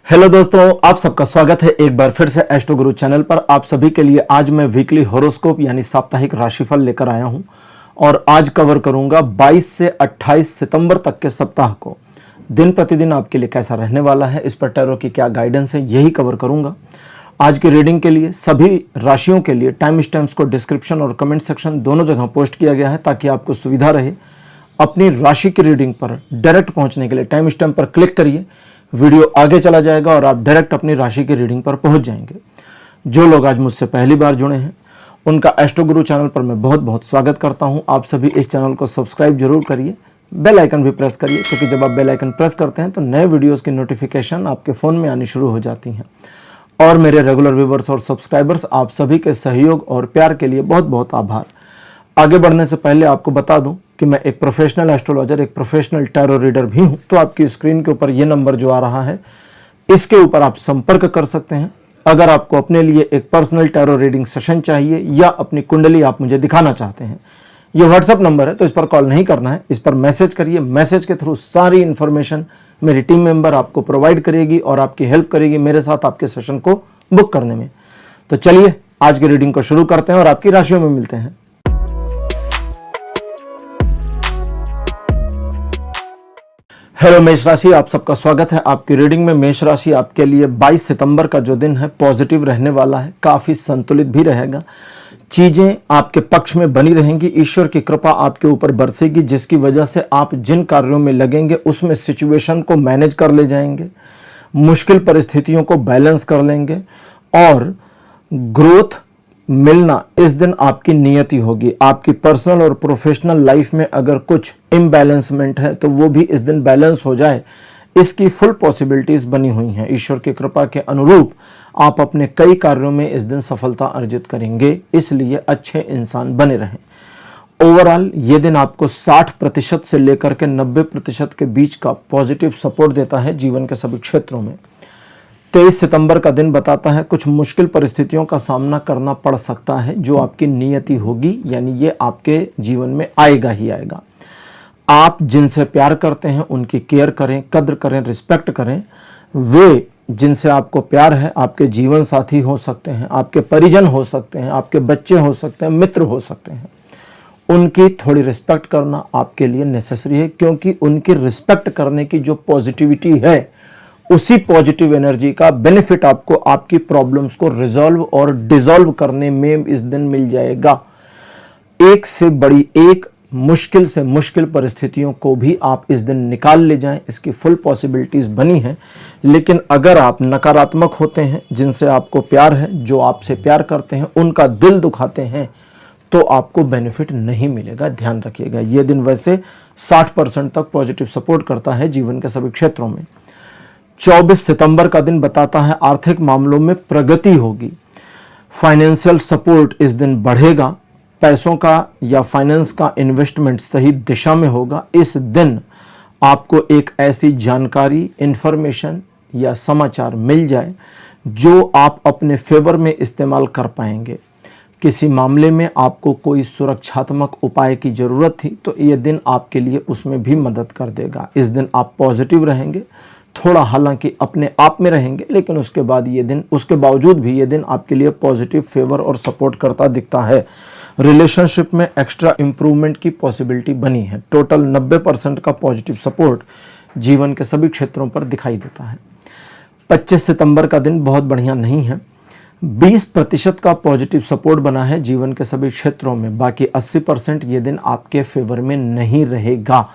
Hello दोस्तों, आप सबका स्वागत है एक बार फिर से एस्ट्रो गुरु चैनल पर। आप सभी के लिए आज मैं वीकली हॉरोस्कोप यानी साप्ताहिक राशिफल लेकर आया हूं और आज कवर करूंगा 22 से 28 सितंबर तक के सप्ताह को दिन प्रतिदिन आपके लिए कैसा रहने वाला है, इस पर टैरो की क्या गाइडेंस है, यही कवर करूंगा। आज की रीडिंग के लिए सभी राशियों के लिए टाइम स्टैम्प्स को डिस्क्रिप्शन और कमेंट सेक्शन दोनों जगह पोस्ट किया गया है ताकि आपको सुविधा रहे। अपनी राशि की रीडिंग पर डायरेक्ट पहुंचने के लिए टाइम स्टैम्प पर क्लिक करिए, वीडियो आगे चला जाएगा और आप डायरेक्ट अपनी राशि की रीडिंग पर पहुंच जाएंगे। जो लोग आज मुझसे पहली बार जुड़े हैं उनका एस्ट्रो गुरु चैनल पर मैं बहुत बहुत स्वागत करता हूं। आप सभी इस चैनल को सब्सक्राइब जरूर करिए, बेल आइकन भी प्रेस करिए, क्योंकि जब आप बेल आइकन प्रेस करते हैं तो नए वीडियोस की नोटिफिकेशन आपके फ़ोन में आनी शुरू हो जाती हैं। और मेरे रेगुलर व्यूवर्स और सब्सक्राइबर्स, आप सभी के सहयोग और प्यार के लिए बहुत बहुत आभार। आगे बढ़ने से पहले आपको बता दूं कि मैं एक प्रोफेशनल एस्ट्रोलॉजर, एक प्रोफेशनल टैरो रीडर भी हूं। तो आपकी स्क्रीन के ऊपर ये नंबर जो आ रहा है, इसके ऊपर आप संपर्क कर सकते हैं। अगर आपको अपने लिए एक पर्सनल टैरो रीडिंग सेशन चाहिए या अपनी कुंडली आप मुझे दिखाना चाहते हैं, ये व्हाट्सएप नंबर है, तो इस पर कॉल नहीं करना है, इस पर मैसेज करिए। मैसेज के थ्रू सारी इंफॉर्मेशन मेरी टीम मेंबर आपको प्रोवाइड करेगी और आपकी हेल्प करेगी मेरे साथ आपके सेशन को बुक करने में। तो चलिए आज की रीडिंग को शुरू करते हैं और आपकी राशियों में मिलते हैं। हेलो मेष राशि, आप सबका स्वागत है आपकी रीडिंग में। मेष राशि आपके लिए 22 सितंबर का जो दिन है पॉजिटिव रहने वाला है, काफी संतुलित भी रहेगा। चीजें आपके पक्ष में बनी रहेंगी, ईश्वर की कृपा आपके ऊपर बरसेगी, जिसकी वजह से आप जिन कार्यों में लगेंगे उसमें सिचुएशन को मैनेज कर ले जाएंगे, मुश्किल परिस्थितियों को बैलेंस कर लेंगे और ग्रोथ मिलना इस दिन आपकी नियति होगी। आपकी पर्सनल और प्रोफेशनल लाइफ में अगर कुछ इम्बैलेंसमेंट है तो वो भी इस दिन बैलेंस हो जाए, इसकी फुल पॉसिबिलिटीज बनी हुई हैं। ईश्वर की कृपा के अनुरूप आप अपने कई कार्यों में इस दिन सफलता अर्जित करेंगे, इसलिए अच्छे इंसान बने रहें। ओवरऑल ये दिन आपको 60% से लेकर के 90% के बीच का पॉजिटिव सपोर्ट देता है जीवन के सभी क्षेत्रों में। 23 सितंबर का दिन बताता है कुछ मुश्किल परिस्थितियों का सामना करना पड़ सकता है, जो आपकी नियति होगी, यानी ये आपके जीवन में आएगा ही आएगा। आप जिनसे प्यार करते हैं उनकी केयर करें, कद्र करें, रिस्पेक्ट करें। वे जिनसे आपको प्यार है आपके जीवन साथी हो सकते हैं, आपके परिजन हो सकते हैं, आपके बच्चे हो सकते हैं, मित्र हो सकते हैं। उनकी थोड़ी रिस्पेक्ट करना आपके लिए नेसेसरी है, क्योंकि उनकी रिस्पेक्ट करने की जो पॉजिटिविटी है उसी पॉजिटिव एनर्जी का बेनिफिट आपको आपकी प्रॉब्लम्स को रिजॉल्व और डिसॉल्व करने में इस दिन मिल जाएगा। एक से बड़ी एक मुश्किल से मुश्किल परिस्थितियों को भी आप इस दिन निकाल ले जाएं, इसकी फुल पॉसिबिलिटीज बनी हैं। लेकिन अगर आप नकारात्मक होते हैं, जिनसे आपको प्यार है, जो आपसे प्यार करते हैं, उनका दिल दुखाते हैं, तो आपको बेनिफिट नहीं मिलेगा, ध्यान रखिएगा। यह दिन वैसे 60% तक पॉजिटिव सपोर्ट करता है जीवन के सभी क्षेत्रों में। 24 सितंबर का दिन बताता है आर्थिक मामलों में प्रगति होगी, फाइनेंशियल सपोर्ट इस दिन बढ़ेगा, पैसों का या फाइनेंस का इन्वेस्टमेंट सही दिशा में होगा। इस दिन आपको एक ऐसी जानकारी, इंफॉर्मेशन या समाचार मिल जाए जो आप अपने फेवर में इस्तेमाल कर पाएंगे। किसी मामले में आपको कोई सुरक्षात्मक उपाय की जरूरत थी तो यह दिन आपके लिए उसमें भी मदद कर देगा। इस दिन आप पॉजिटिव रहेंगे, थोड़ा हालांकि अपने आप में रहेंगे, लेकिन उसके बावजूद भी ये दिन आपके लिए पॉजिटिव फेवर और सपोर्ट करता दिखता है। रिलेशनशिप में एक्स्ट्रा इंप्रूवमेंट की पॉसिबिलिटी बनी है। टोटल 90% का पॉजिटिव सपोर्ट जीवन के सभी क्षेत्रों पर दिखाई देता है। 25 सितंबर का दिन बहुत बढ़िया नहीं है। 20% का पॉजिटिव सपोर्ट बना है जीवन के सभी क्षेत्रों में, बाकी 80% ये दिन आपके फेवर में नहीं रहेगा।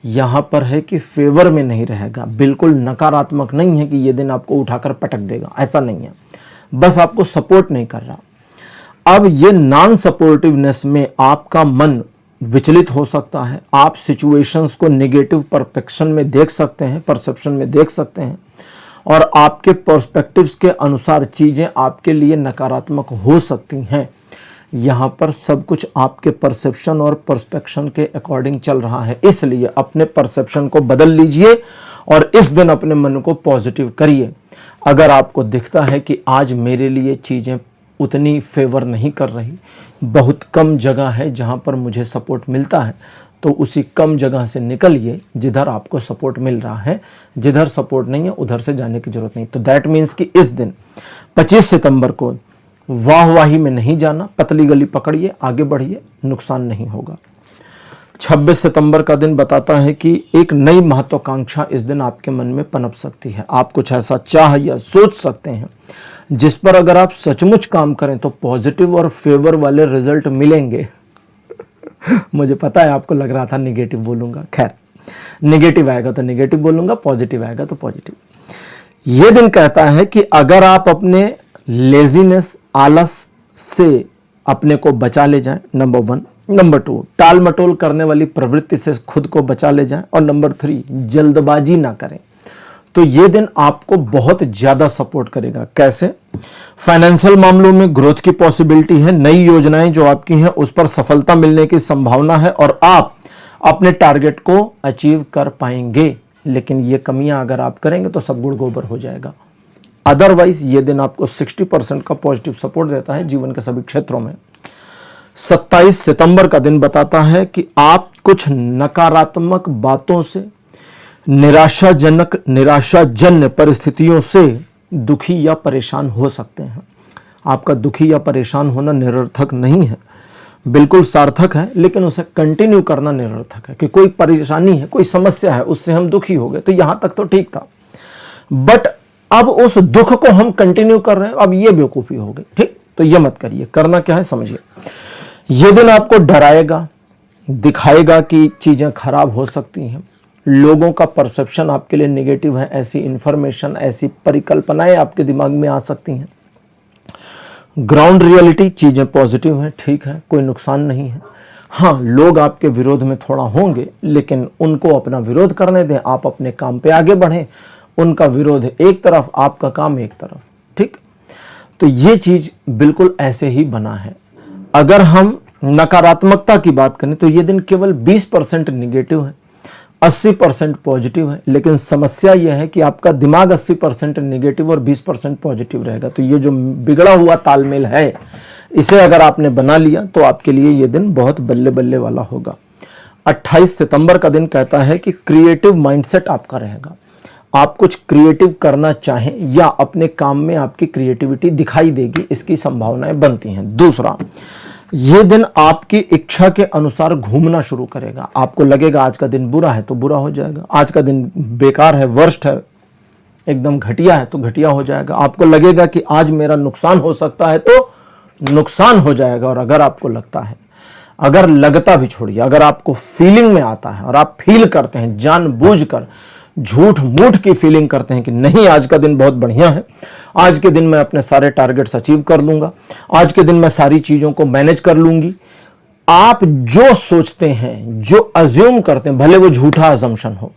यहां पर है कि फेवर में नहीं रहेगा, बिल्कुल नकारात्मक नहीं है कि यह दिन आपको उठाकर पटक देगा, ऐसा नहीं है, बस आपको सपोर्ट नहीं कर रहा। अब ये नॉन सपोर्टिवनेस में आपका मन विचलित हो सकता है, आप सिचुएशंस को नेगेटिव परसेप्शन में देख सकते हैं और आपके पर्सपेक्टिव्स के अनुसार चीजें आपके लिए नकारात्मक हो सकती हैं। यहाँ पर सब कुछ आपके परसेप्शन और पर्सपेक्शन के अकॉर्डिंग चल रहा है, इसलिए अपने परसेप्शन को बदल लीजिए और इस दिन अपने मन को पॉजिटिव करिए। अगर आपको दिखता है कि आज मेरे लिए चीज़ें उतनी फेवर नहीं कर रही, बहुत कम जगह है जहाँ पर मुझे सपोर्ट मिलता है, तो उसी कम जगह से निकलिए जिधर आपको सपोर्ट मिल रहा है। जिधर सपोर्ट नहीं है उधर से जाने की जरूरत नहीं। तो दैट मीन्स कि इस दिन 25 सितंबर को वाहवाही में नहीं जाना, पतली गली पकड़िए, आगे बढ़िए, नुकसान नहीं होगा। 26 सितंबर का दिन बताता है कि एक नई महत्वाकांक्षा इस दिन आपके मन में पनप सकती है। आप कुछ ऐसा चाह या सोच सकते हैं जिस पर अगर आप सचमुच काम करें तो पॉजिटिव और फेवर वाले रिजल्ट मिलेंगे। मुझे पता है आपको लग रहा था नेगेटिव बोलूंगा, खैर नेगेटिव आएगा तो नेगेटिव बोलूंगा, पॉजिटिव आएगा तो पॉजिटिव। यह दिन कहता है कि अगर आप अपने लेजीनेस, आलस से अपने को बचा ले जाएं, नंबर 1। नंबर 2, टाल मटोल करने वाली प्रवृत्ति से खुद को बचा ले जाएं। और नंबर 3, जल्दबाजी ना करें। तो ये दिन आपको बहुत ज्यादा सपोर्ट करेगा। कैसे? फाइनेंशियल मामलों में ग्रोथ की पॉसिबिलिटी है। नई योजनाएं जो आपकी हैं उस पर सफलता मिलने की संभावना है और आप अपने टारगेट को अचीव कर पाएंगे। लेकिन ये कमियां अगर आप करेंगे तो सब गुड़ गोबर हो जाएगा। अदरवाइज ये दिन आपको 60% का पॉजिटिव सपोर्ट देता है जीवन के सभी क्षेत्रों में। 27 सितंबर का दिन बताता है कि आप कुछ नकारात्मक बातों से, निराशाजन्य परिस्थितियों से दुखी या परेशान हो सकते हैं। आपका दुखी या परेशान होना निरर्थक नहीं है, बिल्कुल सार्थक है, लेकिन उसे कंटिन्यू करना निरर्थक है। कि कोई परेशानी है, कोई समस्या है, उससे हम दुखी हो गए तो यहां तक तो ठीक था, बट अब उस दुख को हम कंटिन्यू कर रहे हैं, अब ये बेवकूफी हो गई। ठीक, तो ये मत करिए। करना क्या है समझिए। ये दिन आपको डराएगा, दिखाएगा कि चीजें खराब हो सकती हैं। लोगों का परसेप्शन आपके लिए नेगेटिव है, ऐसी इंफॉर्मेशन, ऐसी परिकल्पनाएं आपके दिमाग में आ सकती हैं। ग्राउंड रियलिटी, चीजें पॉजिटिव हैं, ठीक है, कोई नुकसान नहीं है। हाँ, लोग आपके विरोध में थोड़ा होंगे, लेकिन उनको अपना विरोध करने दें, आप अपने काम पे आगे बढ़ें। उनका विरोध एक तरफ, आपका काम एक तरफ। ठीक, तो ये चीज बिल्कुल ऐसे ही बना है। अगर हम नकारात्मकता की बात करें तो ये दिन केवल 20% निगेटिव है, 80% पॉजिटिव है। लेकिन समस्या यह है कि आपका दिमाग 80% निगेटिव और 20% पॉजिटिव रहेगा। तो ये जो बिगड़ा हुआ तालमेल है, इसे अगर आपने बना लिया तो आपके लिए ये दिन बहुत बल्ले बल्ले वाला होगा। 28 सितंबर का दिन कहता है कि क्रिएटिव माइंडसेट आपका रहेगा। आप कुछ क्रिएटिव करना चाहें या अपने काम में आपकी क्रिएटिविटी दिखाई देगी, इसकी संभावनाएं बनती हैं। दूसरा, ये दिन आपकी इच्छा के अनुसार घूमना शुरू करेगा। आपको लगेगा आज का दिन बुरा है तो बुरा हो जाएगा, आज का दिन बेकार है, वर्स्ट है, एकदम घटिया है तो घटिया हो जाएगा। आपको लगेगा कि आज मेरा नुकसान हो सकता है तो नुकसान हो जाएगा। और अगर आपको लगता है, अगर लगता भी छोड़िए, अगर आपको फीलिंग में आता है और आप फील करते हैं, जानबूझकर झूठ मूठ की फीलिंग करते हैं कि नहीं आज का दिन बहुत बढ़िया है, आज के दिन मैं अपने सारे टारगेट्स अचीव कर लूंगा, आज के दिन मैं सारी चीजों को मैनेज कर लूंगी, आप जो सोचते हैं, जो अज्यूम करते हैं, भले वो झूठा अजम्पशन हो।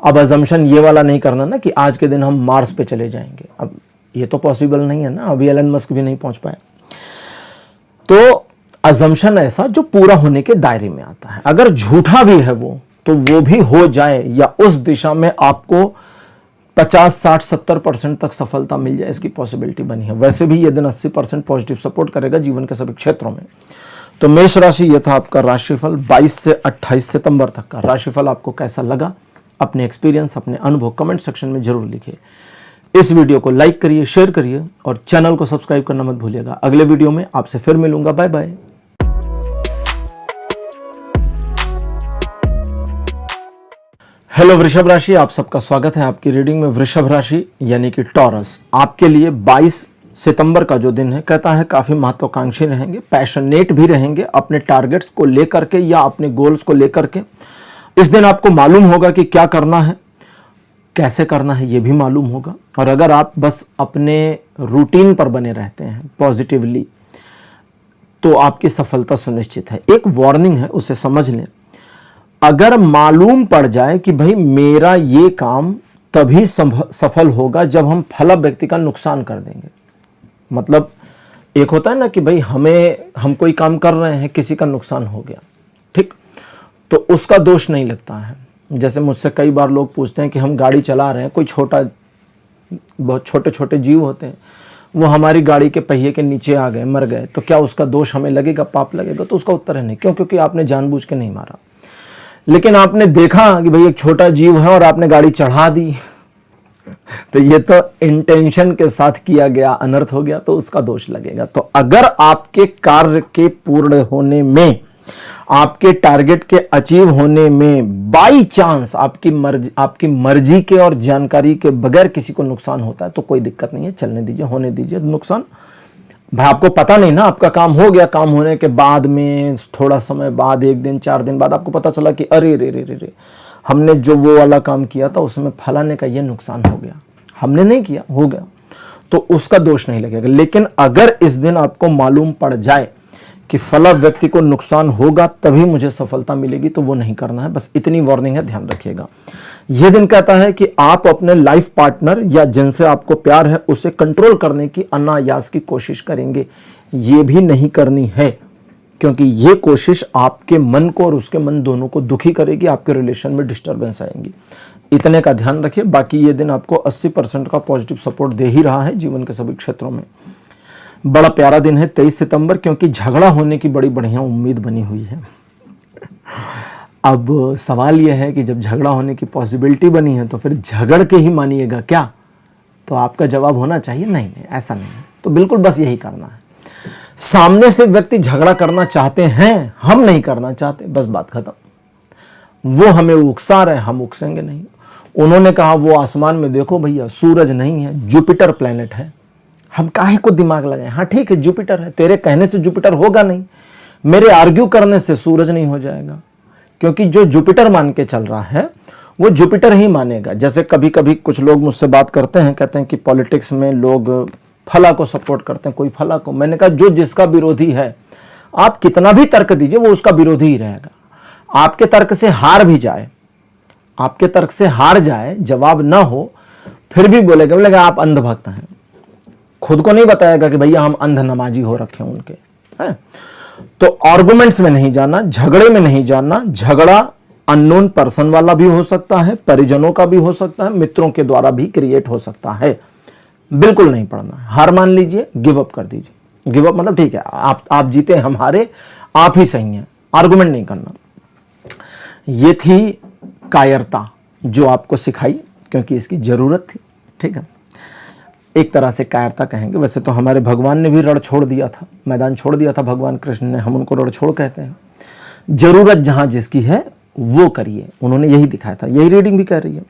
अब अजम्पशन ये वाला नहीं करना ना कि आज के दिन हम मार्स पे चले जाएंगे, अब ये तो पॉसिबल नहीं है ना, अभी एलन मस्क भी नहीं पहुंच पाया। तो अजम्पशन ऐसा जो पूरा होने के दायरे में आता है। अगर झूठा भी है वो, तो वो भी हो जाए या उस दिशा में आपको 50, 60, 70% तक सफलता मिल जाए, इसकी पॉसिबिलिटी बनी है। वैसे भी ये दिन 80% पॉजिटिव सपोर्ट करेगा जीवन के सभी क्षेत्रों में। तो मेष राशि, ये था आपका राशिफल 22 से 28 सितंबर तक का। राशिफल आपको कैसा लगा? अपने एक्सपीरियंस, अपने अनुभव कमेंट सेक्शन में जरूर लिखिए। इस वीडियो को लाइक करिए, शेयर करिए और चैनल को सब्सक्राइब करना मत भूलिएगा। अगले वीडियो में आपसे फिर मिलूंगा। Bye bye. हेलो वृषभ राशि, आप सबका स्वागत है आपकी रीडिंग में। वृषभ राशि यानी कि टॉरस, आपके लिए 22 सितंबर का जो दिन है, कहता है काफी महत्वाकांक्षी रहेंगे, पैशनेट भी रहेंगे अपने टारगेट्स को लेकर के या अपने गोल्स को लेकर के। इस दिन आपको मालूम होगा कि क्या करना है, कैसे करना है, ये भी मालूम होगा। और अगर आप बस अपने रूटीन पर बने रहते हैं पॉजिटिवली, तो आपकी सफलता सुनिश्चित है। एक वार्निंग है, उसे समझ लें। अगर मालूम पड़ जाए कि भाई मेरा ये काम तभी सफल होगा जब हम फला व्यक्ति का नुकसान कर देंगे, मतलब एक होता है ना कि भाई हम कोई काम कर रहे हैं, किसी का नुकसान हो गया, ठीक, तो उसका दोष नहीं लगता है। जैसे मुझसे कई बार लोग पूछते हैं कि हम गाड़ी चला रहे हैं, कोई बहुत छोटे छोटे जीव होते हैं, वो हमारी गाड़ी के पहिए के नीचे आ गए, मर गए, तो क्या उसका दोष हमें लगेगा, पाप लगेगा? तो उसका उत्तर है नहीं। क्यों? क्योंकि आपने जानबूझ के नहीं मारा। लेकिन आपने देखा कि भाई एक छोटा जीव है और आपने गाड़ी चढ़ा दी, तो ये तो इंटेंशन के साथ किया गया अनर्थ हो गया, तो उसका दोष लगेगा। तो अगर आपके कार्य के पूर्ण होने में, आपके टारगेट के अचीव होने में बाई चांस आपकी मर्जी के और जानकारी के बगैर किसी को नुकसान होता है तो कोई दिक्कत नहीं है, चलने दीजिए, होने दीजिए नुकसान। भाई आपको पता नहीं ना, आपका काम हो गया, काम होने के बाद में थोड़ा समय बाद, 1 दिन 4 दिन बाद आपको पता चला कि अरे रे रे रे रे, हमने जो वो वाला काम किया था उसमें फलाने का ये नुकसान हो गया, हमने नहीं किया, हो गया, तो उसका दोष नहीं लगेगा। लेकिन अगर इस दिन आपको मालूम पड़ जाए कि फला व्यक्ति को नुकसान होगा तभी मुझे सफलता मिलेगी, तो वो नहीं करना है। बस इतनी वार्निंग है, ध्यान रखिएगा। यह दिन कहता है कि आप अपने लाइफ पार्टनर या जिनसे आपको प्यार है उसे कंट्रोल करने की अनायास की कोशिश करेंगे। ये भी नहीं करनी है, क्योंकि ये कोशिश आपके मन को और उसके मन दोनों को दुखी करेगी, आपके रिलेशन में डिस्टर्बेंस आएंगी। इतने का ध्यान रखिए। बाकी ये दिन आपको 80% का पॉजिटिव सपोर्ट दे ही रहा है जीवन के सभी क्षेत्रों में। बड़ा प्यारा दिन है 23 सितंबर, क्योंकि झगड़ा होने की बड़ी बढ़िया उम्मीद बनी हुई है। अब सवाल यह है कि जब झगड़ा होने की पॉसिबिलिटी बनी है तो फिर झगड़ के ही मानिएगा क्या? तो आपका जवाब होना चाहिए नहीं नहीं, ऐसा नहीं है। तो बिल्कुल बस यही करना है। सामने से व्यक्ति झगड़ा करना चाहते हैं, हम नहीं करना चाहते, बस बात खत्म। वो हमें उकसा रहे, हम उकसेंगे नहीं। उन्होंने कहा वो आसमान में देखो भैया, सूरज नहीं है, जुपिटर प्लेनेट है, हम काहे को दिमाग लगाएं? हाँ ठीक है, जुपिटर है, तेरे कहने से जुपिटर होगा नहीं, मेरे आर्ग्यू करने से सूरज नहीं हो जाएगा, क्योंकि जो जुपिटर मान के चल रहा है वो जुपिटर ही मानेगा। जैसे कभी कभी कुछ लोग मुझसे बात करते हैं, कहते हैं कि पॉलिटिक्स में लोग फला को सपोर्ट करते हैं, कोई फला को। मैंने कहा जो जिसका विरोधी है, आप कितना भी तर्क दीजिए वो उसका विरोधी ही रहेगा। आपके तर्क से हार भी जाए, आपके तर्क से हार जाए, जवाब ना हो, फिर भी बोलेगा आप अंधभक्त हैं। खुद को नहीं बताएगा कि भैया हम अंध नमाजी हो रखे हैं उनके, है? तो आर्गुमेंट्स में नहीं जाना, झगड़े में नहीं जाना। झगड़ा अननोन पर्सन वाला भी हो सकता है, परिजनों का भी हो सकता है, मित्रों के द्वारा भी क्रिएट हो सकता है। बिल्कुल नहीं पढ़ना है, हार मान लीजिए, गिव अप कर दीजिए। गिव अप मतलब ठीक है, आप जीते, हम हारे, आप ही सही हैं, आर्गुमेंट नहीं करना। ये थी कायरता जो आपको सिखाई, क्योंकि इसकी जरूरत थी। ठीक है, एक तरह से कायरता कहेंगे। वैसे तो हमारे भगवान ने भी रण छोड़ दिया था, मैदान छोड़ दिया था भगवान कृष्ण ने, हम उनको रण छोड़ कहते हैं। जरूरत जहां जिसकी है वो करिए, उन्होंने यही दिखाया था, यही रीडिंग भी कह रही है।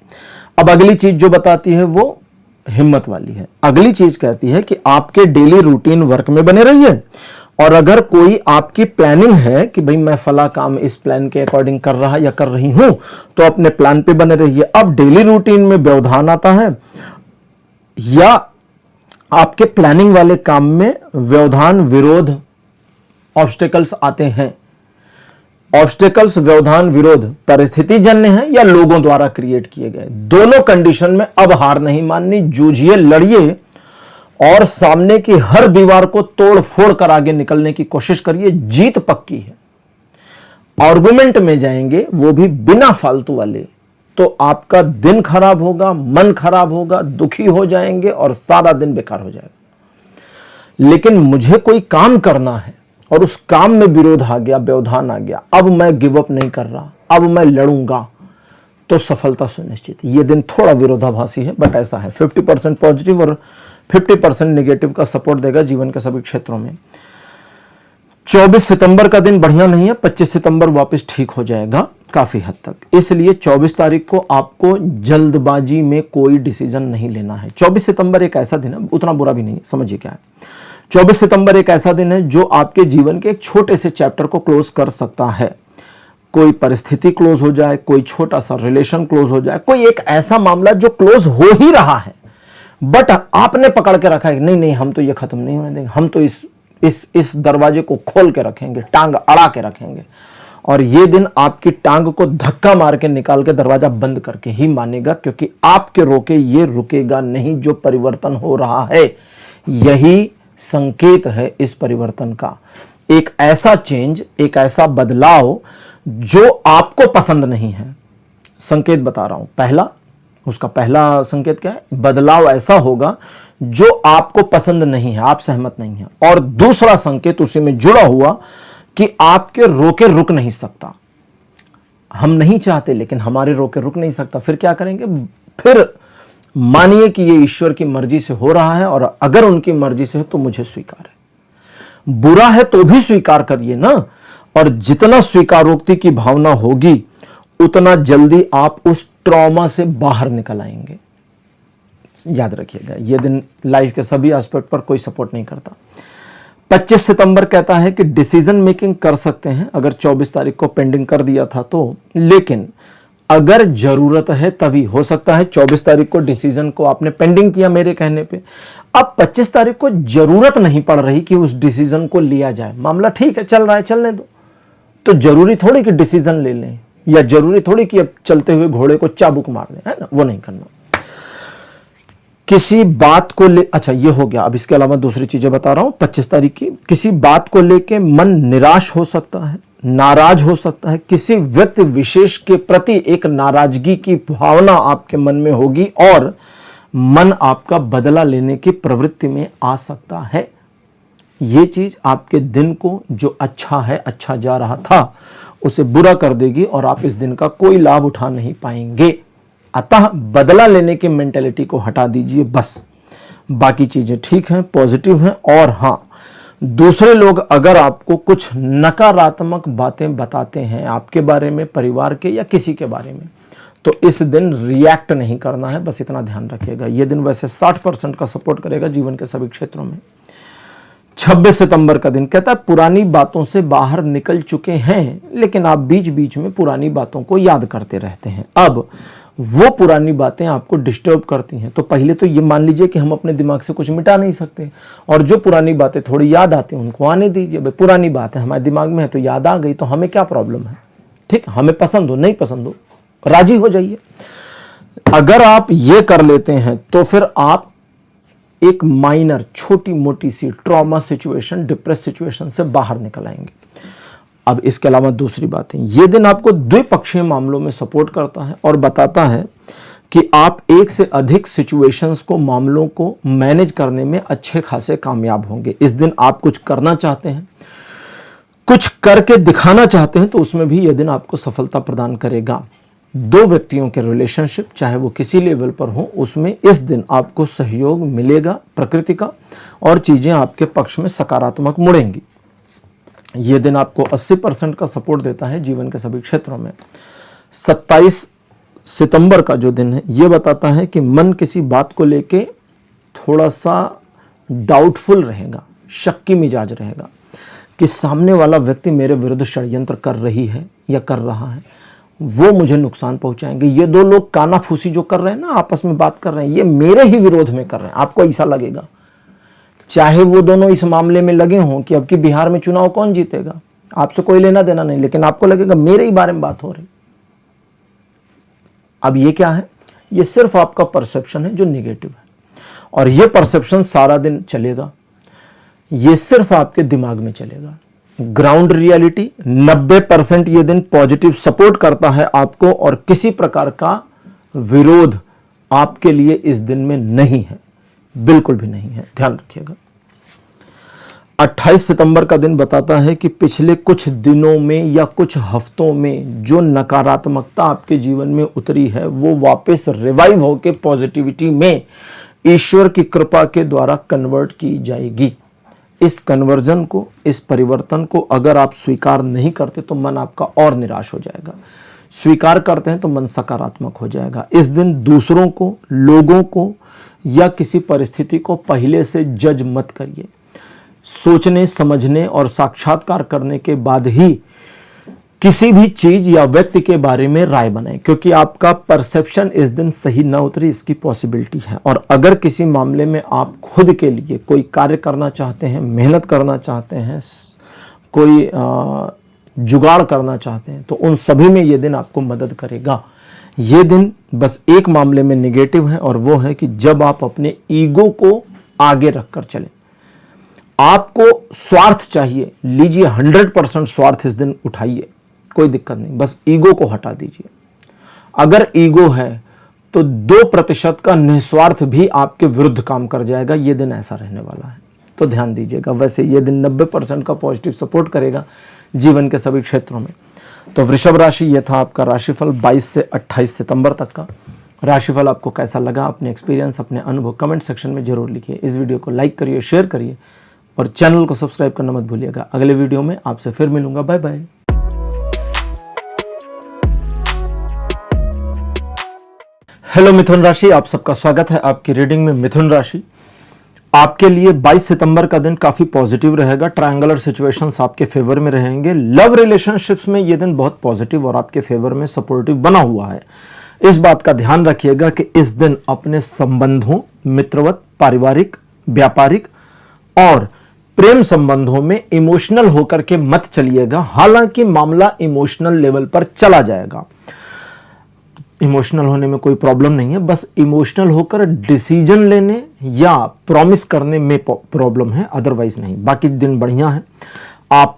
अब अगली चीज जो बताती है वो हिम्मत वाली है। अगली चीज कहती है कि आपके डेली रूटीन वर्क में बने रहिए, और अगर कोई आपकी प्लानिंग है कि भाई मैं फला काम इस प्लान के अकॉर्डिंग कर रहा या कर रही हूं, तो अपने प्लान पे बने रहिए। अब डेली रूटीन में व्यवधान आता है या आपके प्लानिंग वाले काम में व्यवधान, विरोध, ऑब्स्टेकल्स आते हैं। ऑब्स्टेकल्स, व्यवधान, विरोध परिस्थिति जन्य है या लोगों द्वारा क्रिएट किए गए, दोनों कंडीशन में अब हार नहीं माननी, जूझिए, लड़िए और सामने की हर दीवार को तोड़ फोड़ कर आगे निकलने की कोशिश करिए। जीत पक्की है। आर्गुमेंट में जाएंगे वो भी बिना फालतू वाले, तो आपका दिन खराब होगा, मन खराब होगा, दुखी हो जाएंगे और सारा दिन बेकार हो जाएगा। लेकिन मुझे कोई काम करना है और उस काम में विरोध आ गया, व्यवधान आ गया, अब मैं गिव अप नहीं कर रहा, अब मैं लड़ूंगा, तो सफलता सुनिश्चित। ये दिन थोड़ा विरोधाभासी है, बट ऐसा है, 50% पॉजिटिव और 50% नेगेटिव का सपोर्ट देगा जीवन के सभी क्षेत्रों में। 24 सितंबर का दिन बढ़िया नहीं है, 25 सितंबर वापस ठीक हो जाएगा काफी हद तक। इसलिए 24 तारीख को आपको जल्दबाजी में कोई डिसीजन नहीं लेना है। 24 सितंबर एक ऐसा दिन है, उतना बुरा भी नहीं है, समझिए क्या है। 24 सितंबर एक ऐसा दिन है जो आपके जीवन के एक छोटे से चैप्टर को क्लोज कर सकता है। कोई परिस्थिति क्लोज हो जाए, कोई छोटा सा रिलेशन क्लोज हो जाए, कोई एक ऐसा मामला जो क्लोज हो ही रहा है बट आपने पकड़ के रखा है, नहीं नहीं हम तो ये खत्म नहीं होने देंगे, हम तो इस दरवाजे को खोल के रखेंगे, टांग अड़ा के रखेंगे। और ये दिन आपकी टांग को धक्का मार के निकाल के दरवाजा बंद करके ही मानेगा, क्योंकि आपके रोके ये रुकेगा नहीं। जो परिवर्तन हो रहा है यही संकेत है इस परिवर्तन का। एक ऐसा चेंज, एक ऐसा बदलाव जो आपको पसंद नहीं है। संकेत बता रहा हूं, पहला, उसका पहला संकेत क्या है? बदलाव ऐसा होगा जो आपको पसंद नहीं है, आप सहमत नहीं है। और दूसरा संकेत उसी में जुड़ा हुआ कि आपके रोके रुक नहीं सकता। हम नहीं चाहते लेकिन हमारे रोके रुक नहीं सकता, फिर क्या करेंगे? फिर मानिए कि ये ईश्वर की मर्जी से हो रहा है, और अगर उनकी मर्जी से है तो मुझे स्वीकार है। बुरा है तो भी स्वीकार करिए ना, और जितना स्वीकारोक्ति की भावना होगी उतना जल्दी आप उस ट्रॉमा से बाहर निकल आएंगे। याद रखिएगा, यह दिन लाइफ के सभी एस्पेक्ट पर कोई सपोर्ट नहीं करता। 25 सितंबर कहता है कि डिसीजन मेकिंग कर सकते हैं अगर 24 तारीख को पेंडिंग कर दिया था तो, लेकिन अगर जरूरत है तभी। हो सकता है 24 तारीख को डिसीजन को आपने पेंडिंग किया मेरे कहने पे, अब 25 तारीख को जरूरत नहीं पड़ रही कि उस डिसीजन को लिया जाए। मामला ठीक है, चल रहा है, चलने दो। तो जरूरी थोड़ी कि डिसीजन ले लें, या जरूरी थोड़ी कि अब चलते हुए घोड़े को चाबुक मार दें, है ना? वो नहीं करना। किसी बात को ले, अच्छा ये हो गया। अब इसके अलावा दूसरी चीजें बता रहा हूं 25 तारीख की। किसी बात को लेके मन निराश हो सकता है, नाराज हो सकता है, किसी व्यक्ति विशेष के प्रति एक नाराजगी की भावना आपके मन में होगी, और मन आपका बदला लेने की प्रवृत्ति में आ सकता है। ये चीज आपके दिन को, जो अच्छा है, अच्छा जा रहा था, उसे बुरा कर देगी और आप इस दिन का कोई लाभ उठा नहीं पाएंगे। अतः बदला लेने की मेंटेलिटी को हटा दीजिए बस। बाकी चीजें ठीक हैं, पॉजिटिव हैं। और हाँ, दूसरे लोग अगर आपको कुछ नकारात्मक बातें बताते हैं आपके बारे में, परिवार के या किसी के बारे में, तो इस दिन रिएक्ट नहीं करना है, बस इतना ध्यान रखिएगा। यह दिन वैसे 60% का सपोर्ट करेगा जीवन के सभी क्षेत्रों में। 26 सितंबर का दिन कहता है पुरानी बातों से बाहर निकल चुके हैं, लेकिन आप बीच बीच में पुरानी बातों को याद करते रहते हैं। अब वो पुरानी बातें आपको डिस्टर्ब करती हैं, तो पहले तो ये मान लीजिए कि हम अपने दिमाग से कुछ मिटा नहीं सकते, और जो पुरानी बातें थोड़ी याद आती हैं उनको आने दीजिए। भाई पुरानी बात है, हमारे दिमाग में है तो याद आ गई, तो हमें क्या प्रॉब्लम है? ठीक, हमें पसंद हो नहीं पसंद हो, राजी हो जाइए। अगर आप ये कर लेते हैं तो फिर आप एक माइनर, छोटी मोटी सी ट्रॉमा सिचुएशन, डिप्रेस सिचुएशन से बाहर निकल आएंगे। अब इसके अलावा दूसरी बातें, यह दिन आपको द्विपक्षीय मामलों में सपोर्ट करता है और बताता है कि आप एक से अधिक सिचुएशंस को, मामलों को मैनेज करने में अच्छे खासे कामयाब होंगे। इस दिन आप कुछ करना चाहते हैं, कुछ करके दिखाना चाहते हैं, तो उसमें भी यह दिन आपको सफलता प्रदान करेगा। दो व्यक्तियों के रिलेशनशिप, चाहे वो किसी लेवल पर हो, उसमें इस दिन आपको सहयोग मिलेगा प्रकृति का, और चीजें आपके पक्ष में सकारात्मक मुड़ेंगी। यह दिन आपको 80% का सपोर्ट देता है जीवन के सभी क्षेत्रों में। 27 सितंबर का जो दिन है, यह बताता है कि मन किसी बात को लेके थोड़ा सा डाउटफुल रहेगा, शक की मिजाज रहेगा कि सामने वाला व्यक्ति मेरे विरुद्ध षड्यंत्र कर रही है या कर रहा है, वो मुझे नुकसान पहुंचाएंगे। ये दो लोग कानाफूसी जो कर रहे हैं ना, आपस में बात कर रहे हैं, ये मेरे ही विरोध में कर रहे हैं, आपको ऐसा लगेगा। चाहे वो दोनों इस मामले में लगे हों कि अब की बिहार में चुनाव कौन जीतेगा, आपसे कोई लेना देना नहीं, लेकिन आपको लगेगा मेरे ही बारे में बात हो रही। अब ये क्या है? ये सिर्फ आपका परसेप्शन है जो निगेटिव है, और ये परसेप्शन सारा दिन चलेगा, ये सिर्फ आपके दिमाग में चलेगा। ग्राउंड रियलिटी 90% ये दिन पॉजिटिव सपोर्ट करता है आपको, और किसी प्रकार का विरोध आपके लिए इस दिन में नहीं है, बिल्कुल भी नहीं है, ध्यान रखिएगा। 28 सितंबर का दिन बताता है कि पिछले कुछ दिनों में या कुछ हफ्तों में जो नकारात्मकता आपके जीवन में उतरी है, वो वापस रिवाइव होकर पॉजिटिविटी में ईश्वर की कृपा के द्वारा कन्वर्ट की जाएगी। इस कन्वर्जन को, इस परिवर्तन को अगर आप स्वीकार नहीं करते तो मन आपका और निराश हो जाएगा। स्वीकार करते हैं तो मन सकारात्मक हो जाएगा। इस दिन दूसरों को, लोगों को या किसी परिस्थिति को पहले से जज मत करिए। सोचने, समझने और साक्षात्कार करने के बाद ही किसी भी चीज या व्यक्ति के बारे में राय बनाएं, क्योंकि आपका परसेप्शन इस दिन सही ना उतरे, इसकी पॉसिबिलिटी है। और अगर किसी मामले में आप खुद के लिए कोई कार्य करना चाहते हैं, मेहनत करना चाहते हैं, कोई जुगाड़ करना चाहते हैं, तो उन सभी में ये दिन आपको मदद करेगा। ये दिन बस एक मामले में निगेटिव है, और वो है कि जब आप अपने ईगो को आगे रखकर चलें। आपको स्वार्थ चाहिए, लीजिए 100% स्वार्थ इस दिन उठाइए, कोई दिक्कत नहीं, बस ईगो को हटा दीजिए। अगर ईगो है तो 2% का निस्वार्थ भी आपके विरुद्ध काम कर जाएगा। ये दिन ऐसा रहने वाला है, तो ध्यान दीजिएगा। वैसे ये दिन 90% का पॉजिटिव सपोर्ट करेगा जीवन के सभी क्षेत्रों में। तो वृषभ राशि, ये था आपका राशिफल 22 से 28 सितंबर तक का। राशिफल आपको कैसा लगा, अपने एक्सपीरियंस, अपने अनुभव कमेंट सेक्शन में जरूर लिखिए। इस वीडियो को लाइक करिए, शेयर करिए और चैनल को सब्सक्राइब करना मत भूलिएगा। अगले वीडियो में आपसे फिर मिलूंगा। Bye bye. हेलो मिथुन राशि, आप सबका स्वागत है आपकी रीडिंग में। मिथुन राशि, आपके लिए 22 सितंबर का दिन काफी पॉजिटिव रहेगा। ट्रायंगुलर सिचुएशंस आपके फेवर में रहेंगे। लव रिलेशनशिप्स में यह दिन बहुत पॉजिटिव और आपके फेवर में सपोर्टिव बना हुआ है। इस बात का ध्यान रखिएगा कि इस दिन अपने संबंधों, मित्रवत, पारिवारिक, व्यापारिक और प्रेम संबंधों में इमोशनल होकर के मत चलिएगा। हालांकि मामला इमोशनल लेवल पर चला जाएगा, इमोशनल होने में कोई प्रॉब्लम नहीं है, बस इमोशनल होकर डिसीजन लेने या प्रॉमिस करने में प्रॉब्लम है, अदरवाइज नहीं। बाकी दिन बढ़िया है। आप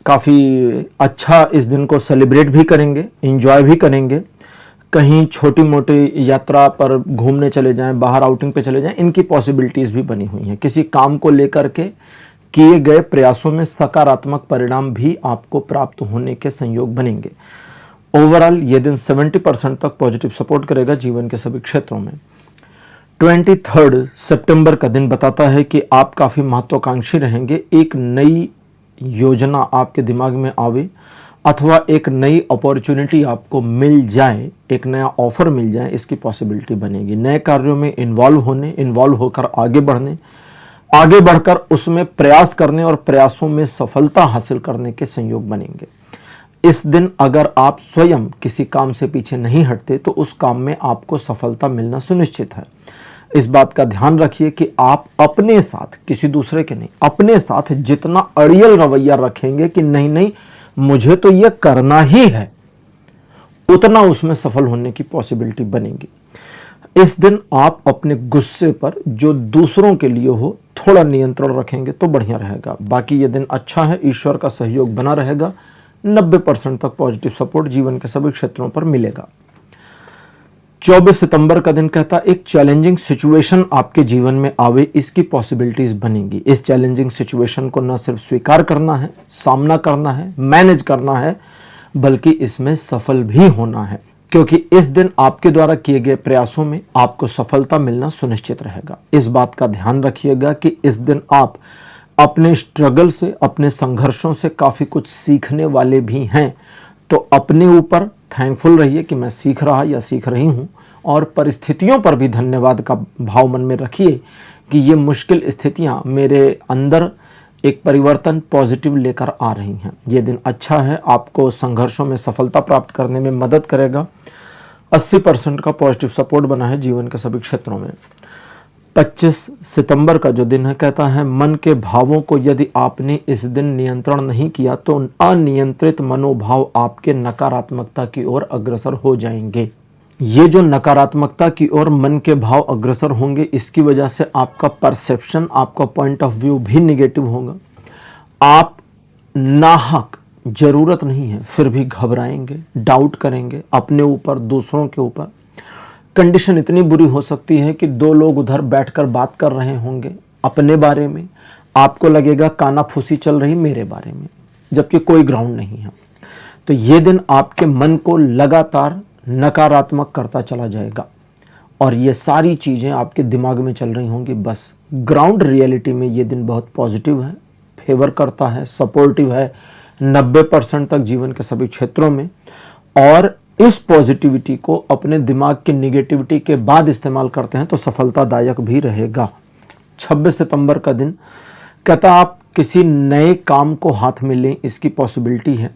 काफ़ी अच्छा इस दिन को सेलिब्रेट भी करेंगे, एंजॉय भी करेंगे। कहीं छोटी मोटी यात्रा पर घूमने चले जाएं, बाहर आउटिंग पे चले जाएं, इनकी पॉसिबिलिटीज़ भी बनी हुई हैं। किसी काम को लेकर के किए गए प्रयासों में सकारात्मक परिणाम भी आपको प्राप्त होने के संयोग बनेंगे। ओवरऑल ये दिन 70% तक पॉजिटिव सपोर्ट करेगा जीवन के सभी क्षेत्रों में। 23 सितंबर का दिन बताता है कि आप काफ़ी महत्वाकांक्षी रहेंगे। एक नई योजना आपके दिमाग में आवे अथवा एक नई अपॉर्चुनिटी आपको मिल जाए, एक नया ऑफर मिल जाए, इसकी पॉसिबिलिटी बनेगी। नए कार्यों में इन्वॉल्व होकर आगे बढ़कर उसमें प्रयास करने और प्रयासों में सफलता हासिल करने के संयोग बनेंगे। इस दिन अगर आप स्वयं किसी काम से पीछे नहीं हटते तो उस काम में आपको सफलता मिलना सुनिश्चित है। इस बात का ध्यान रखिए कि आप अपने साथ, किसी दूसरे के नहीं, अपने साथ जितना अड़ियल रवैया रखेंगे कि नहीं मुझे तो यह करना ही है, उतना उसमें सफल होने की पॉसिबिलिटी बनेगी। इस दिन आप अपने गुस्से पर, जो दूसरों के लिए हो, थोड़ा नियंत्रण रखेंगे तो बढ़िया रहेगा। बाकी यह दिन अच्छा है, ईश्वर का सहयोग बना रहेगा। 90% तक पॉजिटिव सपोर्ट जीवन के सभी क्षेत्रों पर मिलेगा। 24 सितंबर का दिन कहता है एक चैलेंजिंग सिचुएशन आपके जीवन में आवे, इसकी पॉसिबिलिटीज बनेंगी। इस चैलेंजिंग सिचुएशन को न सिर्फ स्वीकार करना है, सामना करना है, मैनेज करना है, बल्कि इसमें सफल भी होना है, क्योंकि इस दिन आपके द्वारा किए गए प्रयासों में आपको सफलता मिलना सुनिश्चित रहेगा। इस बात का ध्यान रखिएगा कि इस दिन आप अपने स्ट्रगल से, अपने संघर्षों से काफ़ी कुछ सीखने वाले भी हैं। तो अपने ऊपर थैंकफुल रहिए कि मैं सीख रहा या सीख रही हूँ, और परिस्थितियों पर भी धन्यवाद का भाव मन में रखिए कि ये मुश्किल स्थितियाँ मेरे अंदर एक परिवर्तन पॉजिटिव लेकर आ रही हैं। ये दिन अच्छा है, आपको संघर्षों में सफलता प्राप्त करने में मदद करेगा। 80% का पॉजिटिव सपोर्ट बना है जीवन के सभी क्षेत्रों में। 25 सितंबर का जो दिन है कहता है मन के भावों को यदि आपने इस दिन नियंत्रण नहीं किया तो अनियंत्रित मनोभाव आपके नकारात्मकता की ओर अग्रसर हो जाएंगे। ये जो नकारात्मकता की ओर मन के भाव अग्रसर होंगे, इसकी वजह से आपका परसेप्शन, आपका पॉइंट ऑफ व्यू भी निगेटिव होगा। आप नाहक, जरूरत नहीं है फिर भी घबराएंगे, डाउट करेंगे अपने ऊपर, दूसरों के ऊपर। कंडीशन इतनी बुरी हो सकती है कि दो लोग उधर बैठकर बात कर रहे होंगे अपने बारे में, आपको लगेगा कानाफूसी चल रही मेरे बारे में, जबकि कोई ग्राउंड नहीं है। तो ये दिन आपके मन को लगातार नकारात्मक करता चला जाएगा और ये सारी चीज़ें आपके दिमाग में चल रही होंगी। बस ग्राउंड रियलिटी में ये दिन बहुत पॉजिटिव है, फेवर करता है, सपोर्टिव है 90% तक जीवन के सभी क्षेत्रों में। और इस पॉजिटिविटी को अपने दिमाग की निगेटिविटी के बाद इस्तेमाल करते हैं तो सफलतादायक भी रहेगा। 26 सितंबर का दिन कहता आप किसी नए काम को हाथ में लें, इसकी पॉसिबिलिटी है।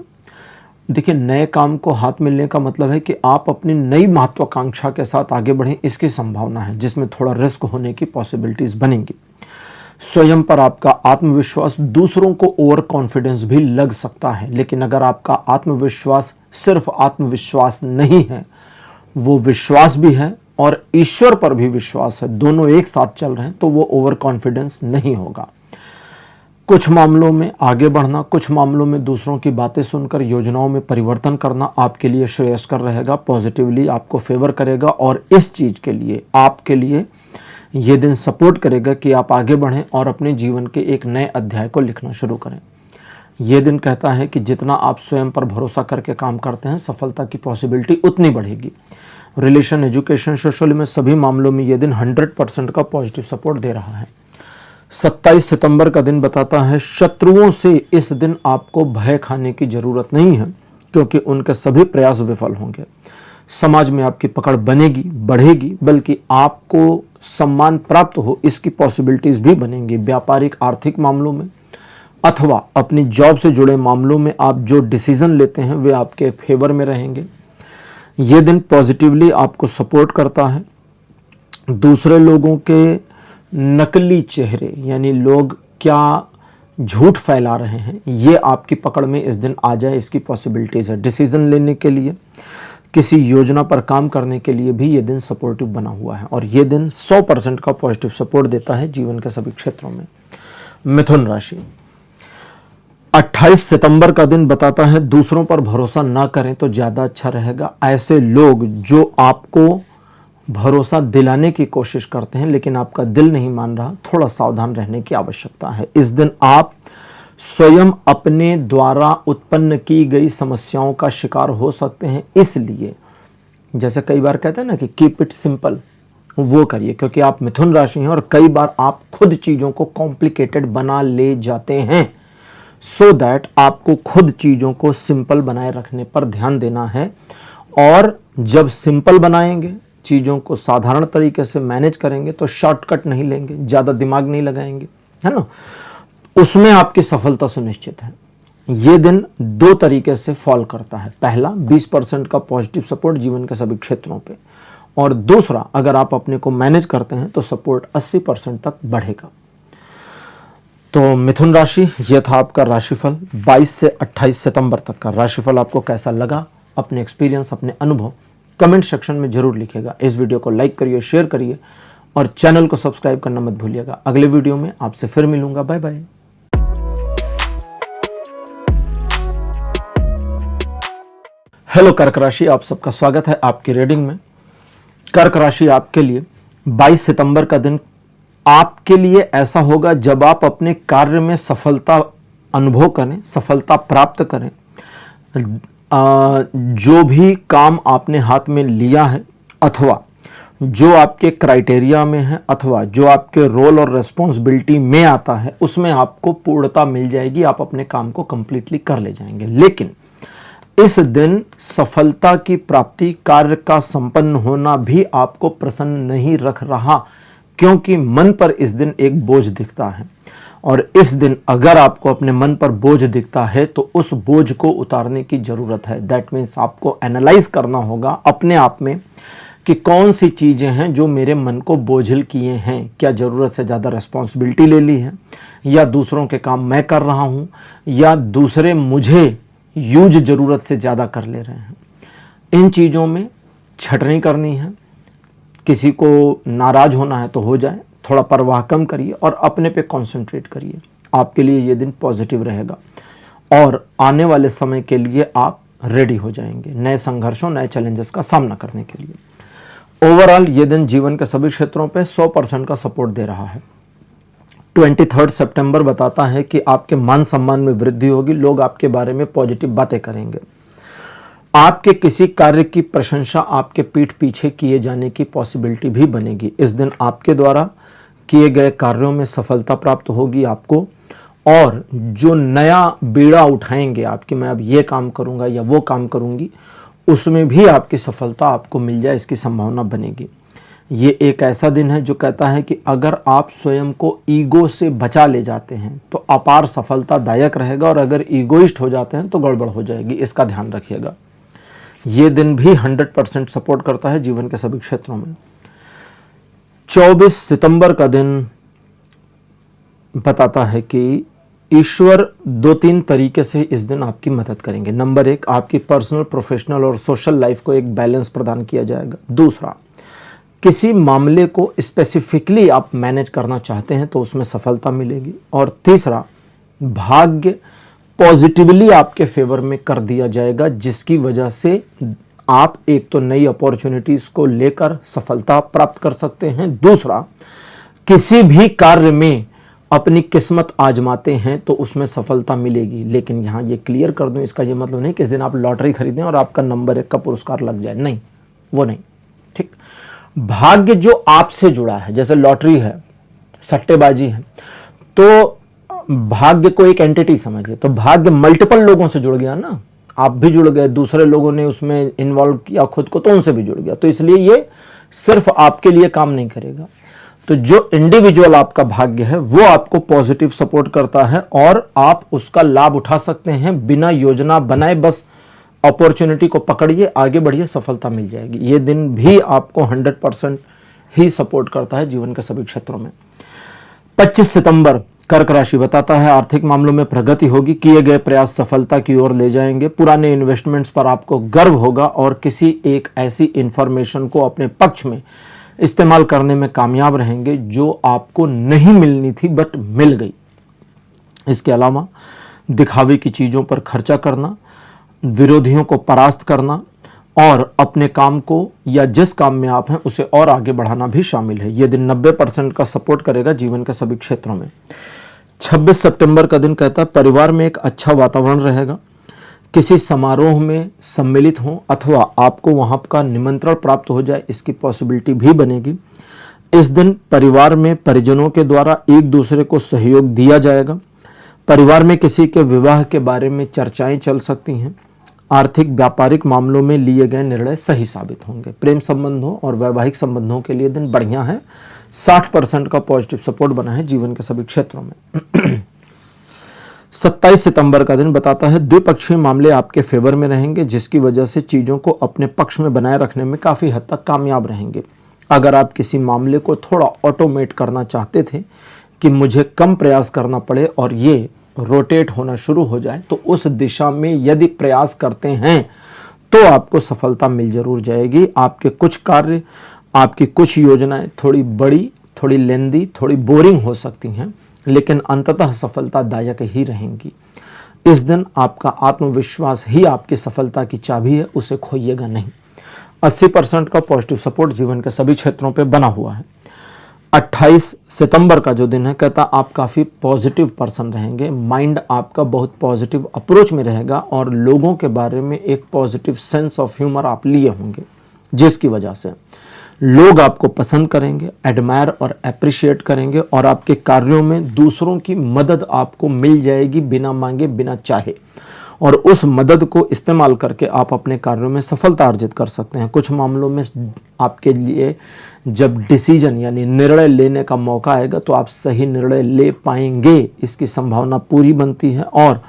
देखिए, नए काम को हाथ में लेने का मतलब है कि आप अपनी नई महत्वाकांक्षा के साथ आगे बढ़ें, इसकी संभावना है, जिसमें थोड़ा रिस्क होने की पॉसिबिलिटीज बनेंगी। स्वयं पर आपका आत्मविश्वास, दूसरों को ओवर कॉन्फिडेंस भी लग सकता है, लेकिन अगर आपका आत्मविश्वास सिर्फ आत्मविश्वास नहीं है, वो विश्वास भी है और ईश्वर पर भी विश्वास है, दोनों एक साथ चल रहे हैं, तो वो ओवर कॉन्फिडेंस नहीं होगा। कुछ मामलों में आगे बढ़ना, कुछ मामलों में दूसरों की बातें सुनकर योजनाओं में परिवर्तन करना आपके लिए श्रेयस्कर रहेगा, पॉजिटिवली आपको फेवर करेगा और इस चीज़ के लिए आपके लिए ये दिन सपोर्ट करेगा कि आप आगे बढ़ें और अपने जीवन के एक नए अध्याय को लिखना शुरू करें। ये दिन कहता है कि जितना आप स्वयं पर भरोसा करके काम करते हैं, सफलता की पॉसिबिलिटी उतनी बढ़ेगी। रिलेशन, एजुकेशन, सोशल में सभी मामलों में ये दिन 100% का पॉजिटिव सपोर्ट दे रहा है। 27 सितंबर का दिन बताता है शत्रुओं से इस दिन आपको भय खाने की जरूरत नहीं है, क्योंकि उनके सभी प्रयास विफल होंगे। समाज में आपकी पकड़ बनेगी, बढ़ेगी, बल्कि आपको सम्मान प्राप्त हो इसकी पॉसिबिलिटीज भी बनेंगी। व्यापारिक, आर्थिक मामलों में अथवा अपनी जॉब से जुड़े मामलों में आप जो डिसीजन लेते हैं वे आपके फेवर में रहेंगे। ये दिन पॉजिटिवली आपको सपोर्ट करता है। दूसरे लोगों के नकली चेहरे, यानी लोग क्या झूठ फैला रहे हैं, ये आपकी पकड़ में इस दिन आ जाए, इसकी पॉसिबिलिटीज है। डिसीजन लेने के लिए, किसी योजना पर काम करने के लिए भी ये दिन सपोर्टिव बना हुआ है, और ये दिन 100% का पॉजिटिव सपोर्ट देता है जीवन के सभी क्षेत्रों में। मिथुन राशि, 28 सितंबर का दिन बताता है दूसरों पर भरोसा ना करें तो ज़्यादा अच्छा रहेगा। ऐसे लोग जो आपको भरोसा दिलाने की कोशिश करते हैं लेकिन आपका दिल नहीं मान रहा, थोड़ा सावधान रहने की आवश्यकता है। इस दिन आप स्वयं अपने द्वारा उत्पन्न की गई समस्याओं का शिकार हो सकते हैं, इसलिए जैसे कई बार कहते हैं ना कि कीप इट सिंपल, वो करिए, क्योंकि आप मिथुन राशि हैं और कई बार आप खुद चीज़ों को कॉम्प्लिकेटेड बना ले जाते हैं। सो दैट आपको खुद चीज़ों को सिंपल बनाए रखने पर ध्यान देना है, और जब सिंपल बनाएंगे, चीज़ों को साधारण तरीके से मैनेज करेंगे तो शॉर्टकट नहीं लेंगे, ज़्यादा दिमाग नहीं लगाएंगे, है ना, उसमें आपकी सफलता सुनिश्चित है। ये दिन 2 तरीके से फॉल करता है। पहला, 20% का पॉजिटिव सपोर्ट जीवन के सभी क्षेत्रों पे, और दूसरा, अगर आप अपने को मैनेज करते हैं तो सपोर्ट 80% तक बढ़ेगा। तो मिथुन राशि, यह था आपका राशिफल 22 से 28 सितंबर तक का। राशिफल आपको कैसा लगा, अपने एक्सपीरियंस, अपने अनुभव कमेंट सेक्शन में जरूर लिखिएगा। इस वीडियो को लाइक करिए, शेयर करिए, और चैनल को सब्सक्राइब करना मत भूलिएगा। अगले वीडियो में आपसे फिर मिलूंगा। Bye bye. हेलो कर्क राशि, आप सबका स्वागत है आपकी रीडिंग में। कर्क राशि आपके लिए 22 सितंबर का दिन आपके लिए ऐसा होगा जब आप अपने कार्य में सफलता अनुभव करें, सफलता प्राप्त करें। जो भी काम आपने हाथ में लिया है, अथवा जो आपके क्राइटेरिया में है, अथवा जो आपके रोल और रेस्पॉन्सिबिलिटी में आता है, उसमें आपको पूर्णता मिल जाएगी। आप अपने काम को कंप्लीटली कर ले जाएंगे। लेकिन इस दिन सफलता की प्राप्ति, कार्य का संपन्न होना भी आपको प्रसन्न नहीं रख रहा, क्योंकि मन पर इस दिन एक बोझ दिखता है। और इस दिन अगर आपको अपने मन पर बोझ दिखता है तो उस बोझ को उतारने की जरूरत है। दैट मीन्स आपको एनालाइज करना होगा अपने आप में कि कौन सी चीज़ें हैं जो मेरे मन को बोझिल किए हैं। क्या ज़रूरत से ज़्यादा रिस्पॉन्सिबिलिटी ले ली है, या दूसरों के काम मैं कर रहा हूँ, या दूसरे मुझे यूज ज़रूरत से ज़्यादा कर ले रहे हैं। इन चीज़ों में छटनी करनी है। किसी को नाराज़ होना है तो हो जाए, थोड़ा परवाह कम करिए और अपने पे कंसंट्रेट करिए। आपके लिए ये दिन पॉजिटिव रहेगा, और आने वाले समय के लिए आप रेडी हो जाएंगे नए संघर्षों, नए चैलेंजेस का सामना करने के लिए। ओवरऑल ये दिन जीवन के सभी क्षेत्रों पे 100% का सपोर्ट दे रहा है। 23 सितंबर बताता है कि आपके मान सम्मान में वृद्धि होगी। लोग आपके बारे में पॉजिटिव बातें करेंगे। आपके किसी कार्य की प्रशंसा आपके पीठ पीछे किए जाने की पॉसिबिलिटी भी बनेगी। इस दिन आपके द्वारा किए गए कार्यों में सफलता प्राप्त होगी आपको, और जो नया बीड़ा उठाएंगे आपकी, मैं अब ये काम करूंगा या वो काम करूंगी, उसमें भी आपकी सफलता आपको मिल जाए, इसकी संभावना बनेगी। ये एक ऐसा दिन है जो कहता है कि अगर आप स्वयं को ईगो से बचा ले जाते हैं तो अपार सफलतादायक रहेगा, और अगर ईगोइस्ट हो जाते हैं तो गड़बड़ हो जाएगी। इसका ध्यान रखिएगा। ये दिन भी 100% सपोर्ट करता है जीवन के सभी क्षेत्रों में। 24 सितंबर का दिन बताता है कि ईश्वर 2-3 तरीके से इस दिन आपकी मदद करेंगे। नंबर 1, आपकी पर्सनल, प्रोफेशनल और सोशल लाइफ को एक बैलेंस प्रदान किया जाएगा। दूसरा, किसी मामले को स्पेसिफिकली आप मैनेज करना चाहते हैं तो उसमें सफलता मिलेगी। और तीसरा, भाग्य पॉजिटिवली आपके फेवर में कर दिया जाएगा, जिसकी वजह से आप एक तो नई अपॉर्चुनिटीज को लेकर सफलता प्राप्त कर सकते हैं। दूसरा, किसी भी कार्य में अपनी किस्मत आजमाते हैं तो उसमें सफलता मिलेगी। लेकिन यहाँ ये क्लियर कर दूं, इसका ये मतलब नहीं कि इस दिन आप लॉटरी खरीदें और आपका नंबर 1 का पुरस्कार लग जाए, नहीं, वो नहीं। ठीक, भाग्य जो आपसे जुड़ा है, जैसे लॉटरी है, सट्टेबाजी है, तो भाग्य को एक एंटिटी समझिए, तो भाग्य मल्टीपल लोगों से जुड़ गया ना, आप भी जुड़ गए, दूसरे लोगों ने उसमें इन्वॉल्व किया खुद को, तो उनसे भी जुड़ गया, तो इसलिए ये सिर्फ आपके लिए काम नहीं करेगा। तो जो इंडिविजुअल आपका भाग्य है वो आपको पॉजिटिव सपोर्ट करता है और आप उसका लाभ उठा सकते हैं बिना योजना बनाए। बस अपॉर्चुनिटी को पकड़िए, आगे बढ़िए, सफलता मिल जाएगी। ये दिन भी आपको 100% ही सपोर्ट करता है जीवन के सभी क्षेत्रों में। 25 सितंबर कर्क राशि बताता है आर्थिक मामलों में प्रगति होगी, किए गए प्रयास सफलता की ओर ले जाएंगे। पुराने इन्वेस्टमेंट्स पर आपको गर्व होगा और किसी एक ऐसी इंफॉर्मेशन को अपने पक्ष में इस्तेमाल करने में कामयाब रहेंगे जो आपको नहीं मिलनी थी बट मिल गई। इसके अलावा दिखावे की चीज़ों पर खर्चा करना, विरोधियों को परास्त करना और अपने काम को या जिस काम में आप हैं उसे और आगे बढ़ाना भी शामिल है। यह दिन 90% का सपोर्ट करेगा जीवन के सभी क्षेत्रों में। 26 सितंबर का दिन कहता है परिवार में एक अच्छा वातावरण रहेगा। किसी समारोह में सम्मिलित हों अथवा आपको वहां का निमंत्रण प्राप्त हो जाए, इसकी पॉसिबिलिटी भी बनेगी। इस दिन परिवार में परिजनों के द्वारा एक दूसरे को सहयोग दिया जाएगा। परिवार में किसी के विवाह के बारे में चर्चाएं चल सकती हैं। आर्थिक व्यापारिक मामलों में लिए गए निर्णय सही साबित होंगे। प्रेम संबंधों और वैवाहिक संबंधों के लिए दिन बढ़िया है। 60% का पॉजिटिव सपोर्ट बना है जीवन के सभी क्षेत्रों में। 27 सितंबर का दिन बताता है द्विपक्षीय मामले आपके फेवर में रहेंगे, जिसकी वजह से चीज़ों को अपने पक्ष में बनाए रखने में काफ़ी हद तक कामयाब रहेंगे। अगर आप किसी मामले को थोड़ा ऑटोमेट करना चाहते थे कि मुझे कम प्रयास करना पड़े और ये रोटेट होना शुरू हो जाए, तो उस दिशा में यदि प्रयास करते हैं तो आपको सफलता मिल जरूर जाएगी। आपके कुछ कार्य, आपकी कुछ योजनाएं थोड़ी बड़ी, थोड़ी लेंदी, थोड़ी बोरिंग हो सकती हैं, लेकिन अंततः सफलतादायक ही रहेंगी। इस दिन आपका आत्मविश्वास ही आपकी सफलता की चाबी है, उसे खोइएगा नहीं। 80% का पॉजिटिव सपोर्ट जीवन के सभी क्षेत्रों पे बना हुआ है। 28 सितंबर का जो दिन है कहता आप काफ़ी पॉजिटिव पर्सन रहेंगे। माइंड आपका बहुत पॉजिटिव अप्रोच में रहेगा और लोगों के बारे में एक पॉजिटिव सेंस ऑफ ह्यूमर आप लिए होंगे, जिसकी वजह से लोग आपको पसंद करेंगे, एडमायर और अप्रिशिएट करेंगे और आपके कार्यों में दूसरों की मदद आपको मिल जाएगी बिना मांगे, बिना चाहे, और उस मदद को इस्तेमाल करके आप अपने कार्यों में सफलता अर्जित कर सकते हैं। कुछ मामलों में आपके लिए जब डिसीजन यानी निर्णय लेने का मौका आएगा तो आप सही निर्णय ले पाएंगे, इसकी संभावना पूरी बनती है और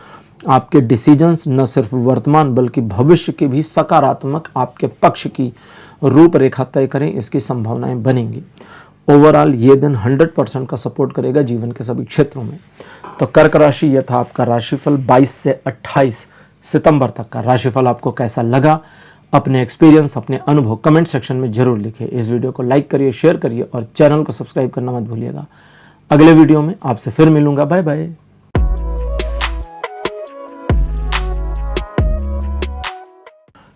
आपके डिसीजंस न सिर्फ वर्तमान बल्कि भविष्य की भी सकारात्मक आपके पक्ष की रूपरेखा तय करें, इसकी संभावनाएं बनेंगी। ओवरऑल ये दिन 100% का सपोर्ट करेगा जीवन के सभी क्षेत्रों में। तो कर्क राशि, यह था आपका राशिफल 22 से 28 सितंबर तक का। राशिफल आपको कैसा लगा? अपने एक्सपीरियंस, अपने अनुभव कमेंट सेक्शन में जरूर लिखिए। इस वीडियो को लाइक करिए, शेयर करिए और चैनल को सब्सक्राइब करना मत भूलिएगा। अगले वीडियो में आपसे फिर मिलूंगा। Bye bye.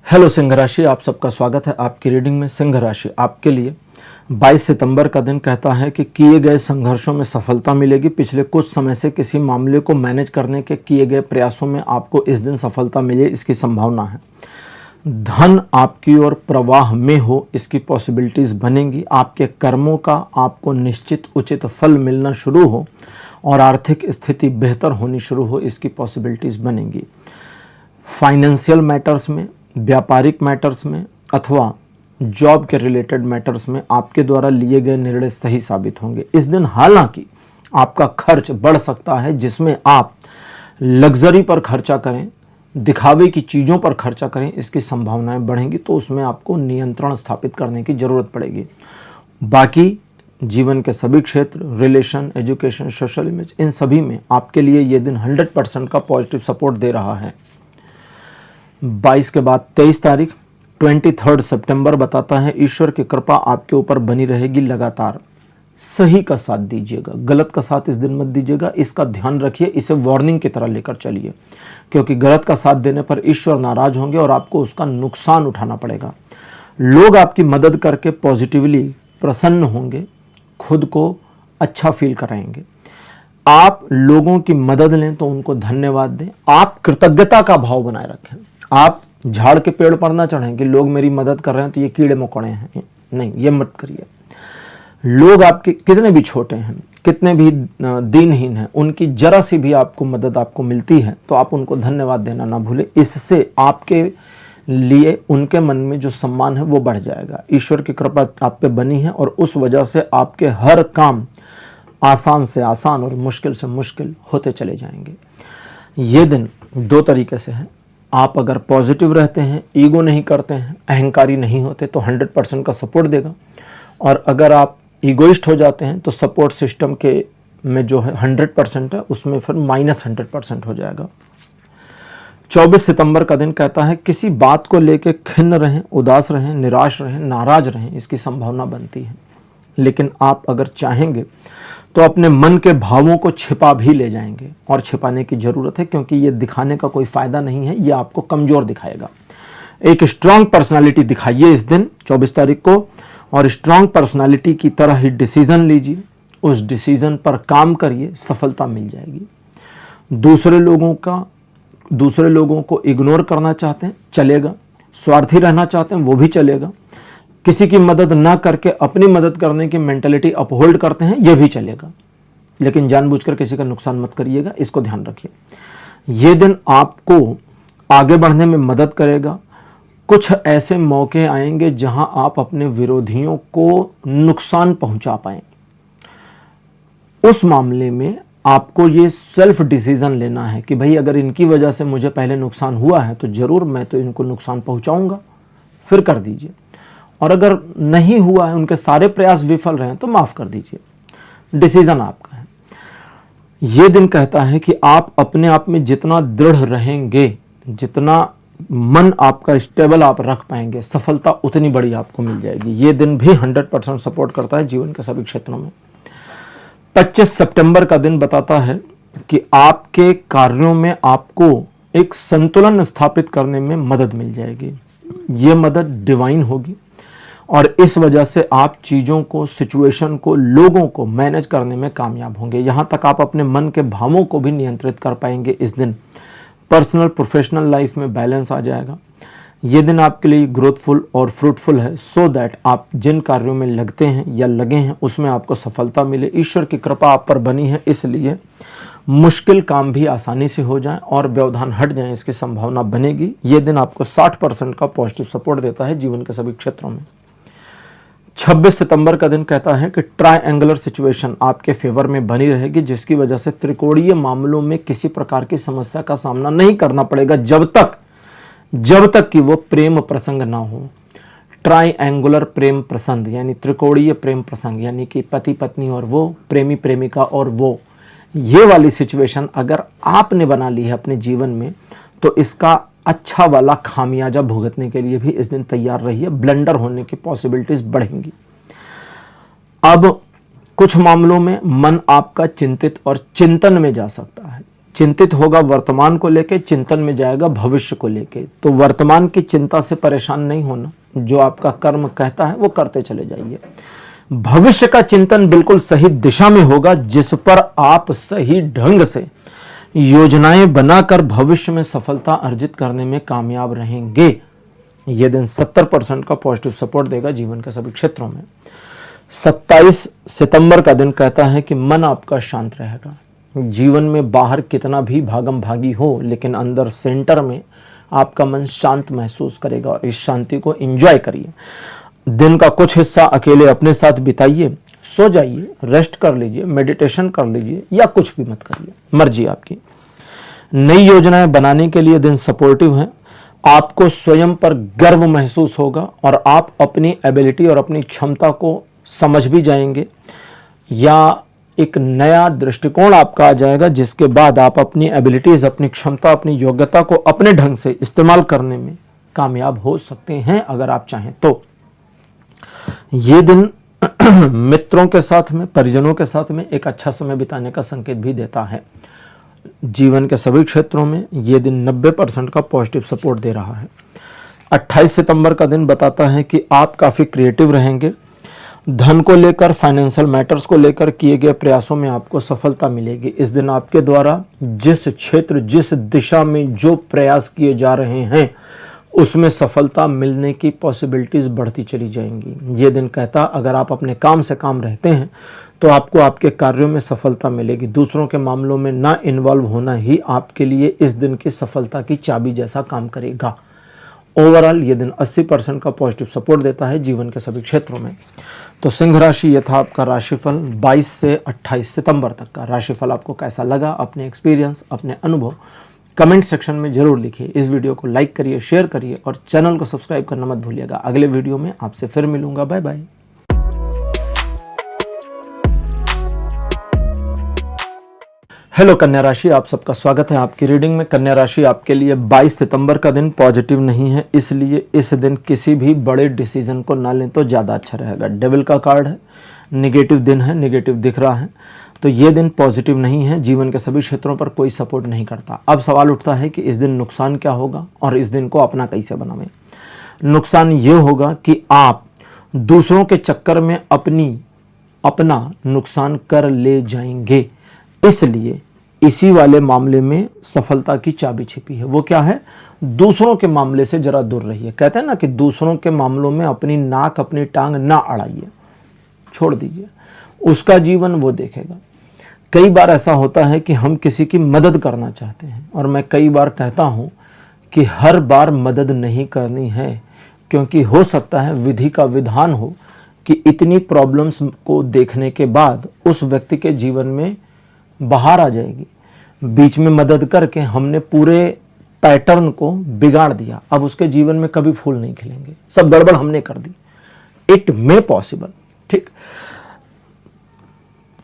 हेलो सिंह राशि, आप सबका स्वागत है आपकी रीडिंग में। सिंह राशि आपके लिए 22 सितंबर का दिन कहता है कि किए गए संघर्षों में सफलता मिलेगी। पिछले कुछ समय से किसी मामले को मैनेज करने के किए गए प्रयासों में आपको इस दिन सफलता मिले, इसकी संभावना है। धन आपकी ओर प्रवाह में हो, इसकी पॉसिबिलिटीज़ बनेंगी। आपके कर्मों का आपको निश्चित उचित फल मिलना शुरू हो और आर्थिक स्थिति बेहतर होनी शुरू हो, इसकी पॉसिबिलिटीज़ बनेंगी। फाइनेंशियल मैटर्स में, व्यापारिक मैटर्स में अथवा जॉब के रिलेटेड मैटर्स में आपके द्वारा लिए गए निर्णय सही साबित होंगे। इस दिन हालांकि आपका खर्च बढ़ सकता है, जिसमें आप लग्जरी पर खर्चा करें, दिखावे की चीज़ों पर खर्चा करें, इसकी संभावनाएं बढ़ेंगी, तो उसमें आपको नियंत्रण स्थापित करने की ज़रूरत पड़ेगी। बाकी जीवन के सभी क्षेत्र, रिलेशन, एजुकेशन, सोशल इमेज, इन सभी में आपके लिए ये दिन 100% का पॉजिटिव सपोर्ट दे रहा है। 22 के बाद 23 तारीख 23 सितंबर बताता है ईश्वर की कृपा आपके ऊपर बनी रहेगी लगातार। सही का साथ दीजिएगा, गलत का साथ इस दिन मत दीजिएगा, इसका ध्यान रखिए। इसे वार्निंग की तरह लेकर चलिए, क्योंकि गलत का साथ देने पर ईश्वर नाराज होंगे और आपको उसका नुकसान उठाना पड़ेगा। लोग आपकी मदद करके पॉजिटिवली प्रसन्न होंगे, खुद को अच्छा फील कराएंगे। आप लोगों की मदद लें तो उनको धन्यवाद दें। आप कृतज्ञता का भाव बनाए रखें। आप झाड़ के पेड़ पर ना चढ़ें कि लोग मेरी मदद कर रहे हैं तो ये कीड़े मकोड़े हैं, नहीं, ये मत करिए। लोग आपके कितने भी छोटे हैं, कितने भी दीनहीन हैं, उनकी जरा सी भी आपको मदद आपको मिलती है तो आप उनको धन्यवाद देना ना भूलें। इससे आपके लिए उनके मन में जो सम्मान है वो बढ़ जाएगा। ईश्वर की कृपा आप पे बनी है और उस वजह से आपके हर काम आसान से आसान और मुश्किल से मुश्किल होते चले जाएंगे। ये दिन दो तरीके से है। आप अगर पॉजिटिव रहते हैं, ईगो नहीं करते हैं, अहंकारी नहीं होते तो 100% का सपोर्ट देगा। और अगर आप ईगोइस्ट हो जाते हैं तो सपोर्ट सिस्टम के में जो है 100% है, उसमें फिर -100% हो जाएगा। 24 सितंबर का दिन कहता है किसी बात को लेकर खिन्न रहें, उदास रहें, निराश रहें, नाराज रहें, इसकी संभावना बनती है। लेकिन आप अगर चाहेंगे तो अपने मन के भावों को छिपा भी ले जाएंगे, और छिपाने की ज़रूरत है क्योंकि ये दिखाने का कोई फ़ायदा नहीं है, ये आपको कमज़ोर दिखाएगा। एक स्ट्रांग पर्सनालिटी दिखाइए इस दिन 24 तारीख को, और स्ट्रांग पर्सनालिटी की तरह ही डिसीज़न लीजिए, उस डिसीज़न पर काम करिए, सफलता मिल जाएगी। दूसरे लोगों को इग्नोर करना चाहते हैं, चलेगा। स्वार्थी रहना चाहते हैं, वो भी चलेगा। किसी की मदद ना करके अपनी मदद करने की मेंटालिटी अपहोल्ड करते हैं, ये भी चलेगा। लेकिन जानबूझकर किसी का नुकसान मत करिएगा, इसको ध्यान रखिए। ये दिन आपको आगे बढ़ने में मदद करेगा। कुछ ऐसे मौके आएंगे जहां आप अपने विरोधियों को नुकसान पहुंचा पाएं। उस मामले में आपको ये सेल्फ डिसीजन लेना है कि भाई अगर इनकी वजह से मुझे पहले नुकसान हुआ है तो ज़रूर मैं तो इनको नुकसान पहुंचाऊंगा, फिर कर दीजिए। और अगर नहीं हुआ है, उनके सारे प्रयास विफल रहे हैं तो माफ़ कर दीजिए। डिसीजन आपका है। ये दिन कहता है कि आप अपने आप में जितना दृढ़ रहेंगे, जितना मन आपका स्टेबल आप रख पाएंगे, सफलता उतनी बड़ी आपको मिल जाएगी। ये दिन भी 100% सपोर्ट करता है जीवन के सभी क्षेत्रों में। 25 सितंबर का दिन बताता है कि आपके कार्यों में आपको एक संतुलन स्थापित करने में मदद मिल जाएगी। ये मदद डिवाइन होगी और इस वजह से आप चीज़ों को, सिचुएशन को, लोगों को मैनेज करने में कामयाब होंगे। यहाँ तक आप अपने मन के भावों को भी नियंत्रित कर पाएंगे इस दिन। पर्सनल प्रोफेशनल लाइफ में बैलेंस आ जाएगा। ये दिन आपके लिए ग्रोथफुल और फ्रूटफुल है, सो दैट आप जिन कार्यों में लगते हैं या लगे हैं उसमें आपको सफलता मिले। ईश्वर की कृपा आप पर बनी है, इसलिए मुश्किल काम भी आसानी से हो जाएं और व्यवधान हट जाएं, इसकी संभावना बनेगी। ये दिन आपको 60% का पॉजिटिव सपोर्ट देता है जीवन के सभी क्षेत्रों में। 26 सितंबर का दिन कहता है कि ट्रायंगुलर सिचुएशन आपके फेवर में बनी रहेगी, जिसकी वजह से त्रिकोणीय मामलों में किसी प्रकार की समस्या का सामना नहीं करना पड़ेगा जब तक कि वो प्रेम प्रसंग ना हो। ट्रायंगुलर प्रेम प्रसंग यानी त्रिकोणीय प्रेम प्रसंग, यानी कि पति पत्नी और वो, प्रेमी प्रेमिका और वो, ये वाली सिचुएशन अगर आपने बना ली है अपने जीवन में तो इसका अच्छा वाला खामियाजा भुगतने के लिए भी इस दिन तैयार रहिए। ब्लंडर होने की पॉसिबिलिटीज बढ़ेंगी। अब कुछ मामलों में मन आपका चिंतित और चिंतन में जा सकता है। चिंतित होगा वर्तमान को लेके, चिंतन में जाएगा भविष्य को लेके। तो वर्तमान की चिंता से परेशान नहीं होना, जो आपका कर्म कहता है वो करते चले जाइए। भविष्य का चिंतन बिल्कुल सही दिशा में होगा, जिस पर आप सही ढंग से योजनाएं बनाकर भविष्य में सफलता अर्जित करने में कामयाब रहेंगे। यह दिन 70% का पॉजिटिव सपोर्ट देगा जीवन के सभी क्षेत्रों में। 27 सितंबर का दिन कहता है कि मन आपका शांत रहेगा। जीवन में बाहर कितना भी भागम भागी हो, लेकिन अंदर सेंटर में आपका मन शांत महसूस करेगा और इस शांति को एंजॉय करिए। दिन का कुछ हिस्सा अकेले अपने साथ बिताइए, सो जाइए, रेस्ट कर लीजिए, मेडिटेशन कर लीजिए या कुछ भी मत करिए, मर्जी आपकी। नई योजनाएं बनाने के लिए दिन सपोर्टिव हैं। आपको स्वयं पर गर्व महसूस होगा और आप अपनी एबिलिटी और अपनी क्षमता को समझ भी जाएंगे, या एक नया दृष्टिकोण आपका आ जाएगा, जिसके बाद आप अपनी एबिलिटीज, अपनी क्षमता, अपनी योग्यता को अपने ढंग से इस्तेमाल करने में कामयाब हो सकते हैं अगर आप चाहें तो। ये दिन मित्रों के साथ में, परिजनों के साथ में एक अच्छा समय बिताने का संकेत भी देता है। जीवन के सभी क्षेत्रों में ये दिन 90% का पॉजिटिव सपोर्ट दे रहा है। 28 सितंबर का दिन बताता है कि आप काफ़ी क्रिएटिव रहेंगे धन को लेकर, फाइनेंशियल मैटर्स को लेकर किए गए प्रयासों में आपको सफलता मिलेगी। इस दिन आपके द्वारा जिस क्षेत्र, जिस दिशा में जो प्रयास किए जा रहे हैं उसमें सफलता मिलने की पॉसिबिलिटीज बढ़ती चली जाएंगी। ये दिन कहता, अगर आप अपने काम से काम रहते हैं तो आपको आपके कार्यों में सफलता मिलेगी। दूसरों के मामलों में ना इन्वॉल्व होना ही आपके लिए इस दिन की सफलता की चाबी जैसा काम करेगा। ओवरऑल ये दिन 80% का पॉजिटिव सपोर्ट देता है जीवन के सभी क्षेत्रों में। तो सिंह राशि, ये था आपका राशिफल 22 से 28 सितंबर तक का। राशिफल आपको कैसा लगा, अपने एक्सपीरियंस, अपने अनुभव कमेंट सेक्शन में जरूर लिखिए। इस वीडियो को लाइक करिए, शेयर करिए और चैनल को सब्सक्राइब करना मत भूलिएगा। अगले वीडियो में आपसे फिर मिलूंगा। Bye bye. हेलो कन्या राशि, आप सबका स्वागत है आपकी रीडिंग में। कन्या राशि, आपके लिए 22 सितंबर का दिन पॉजिटिव नहीं है, इसलिए इस दिन किसी भी बड़े डिसीजन को ना लें तो ज़्यादा अच्छा रहेगा। डेविल का कार्ड है, निगेटिव दिन है, निगेटिव दिख रहा है, तो ये दिन पॉजिटिव नहीं है। जीवन के सभी क्षेत्रों पर कोई सपोर्ट नहीं करता। अब सवाल उठता है कि इस दिन नुकसान क्या होगा और इस दिन को अपना कैसे बनावें। नुकसान ये होगा कि आप दूसरों के चक्कर में अपना नुकसान कर ले जाएंगे, इसलिए इसी वाले मामले में सफलता की चाबी छिपी है। वो क्या है? दूसरों के मामले से जरा दूर रहिए। कहते हैं ना कि दूसरों के मामलों में अपनी नाक, अपनी टांग ना अड़ाइए, छोड़ दीजिए, उसका जीवन वो देखेगा। कई बार ऐसा होता है कि हम किसी की मदद करना चाहते हैं और मैं कई बार कहता हूँ कि हर बार मदद नहीं करनी है, क्योंकि हो सकता है विधि का विधान हो कि इतनी प्रॉब्लम्स को देखने के बाद उस व्यक्ति के जीवन में बाहर आ जाएगी। बीच में मदद करके हमने पूरे पैटर्न को बिगाड़ दिया, अब उसके जीवन में कभी फूल नहीं खिलेंगे, सब गड़बड़ हमने कर दी। इट मे पॉसिबल, ठीक।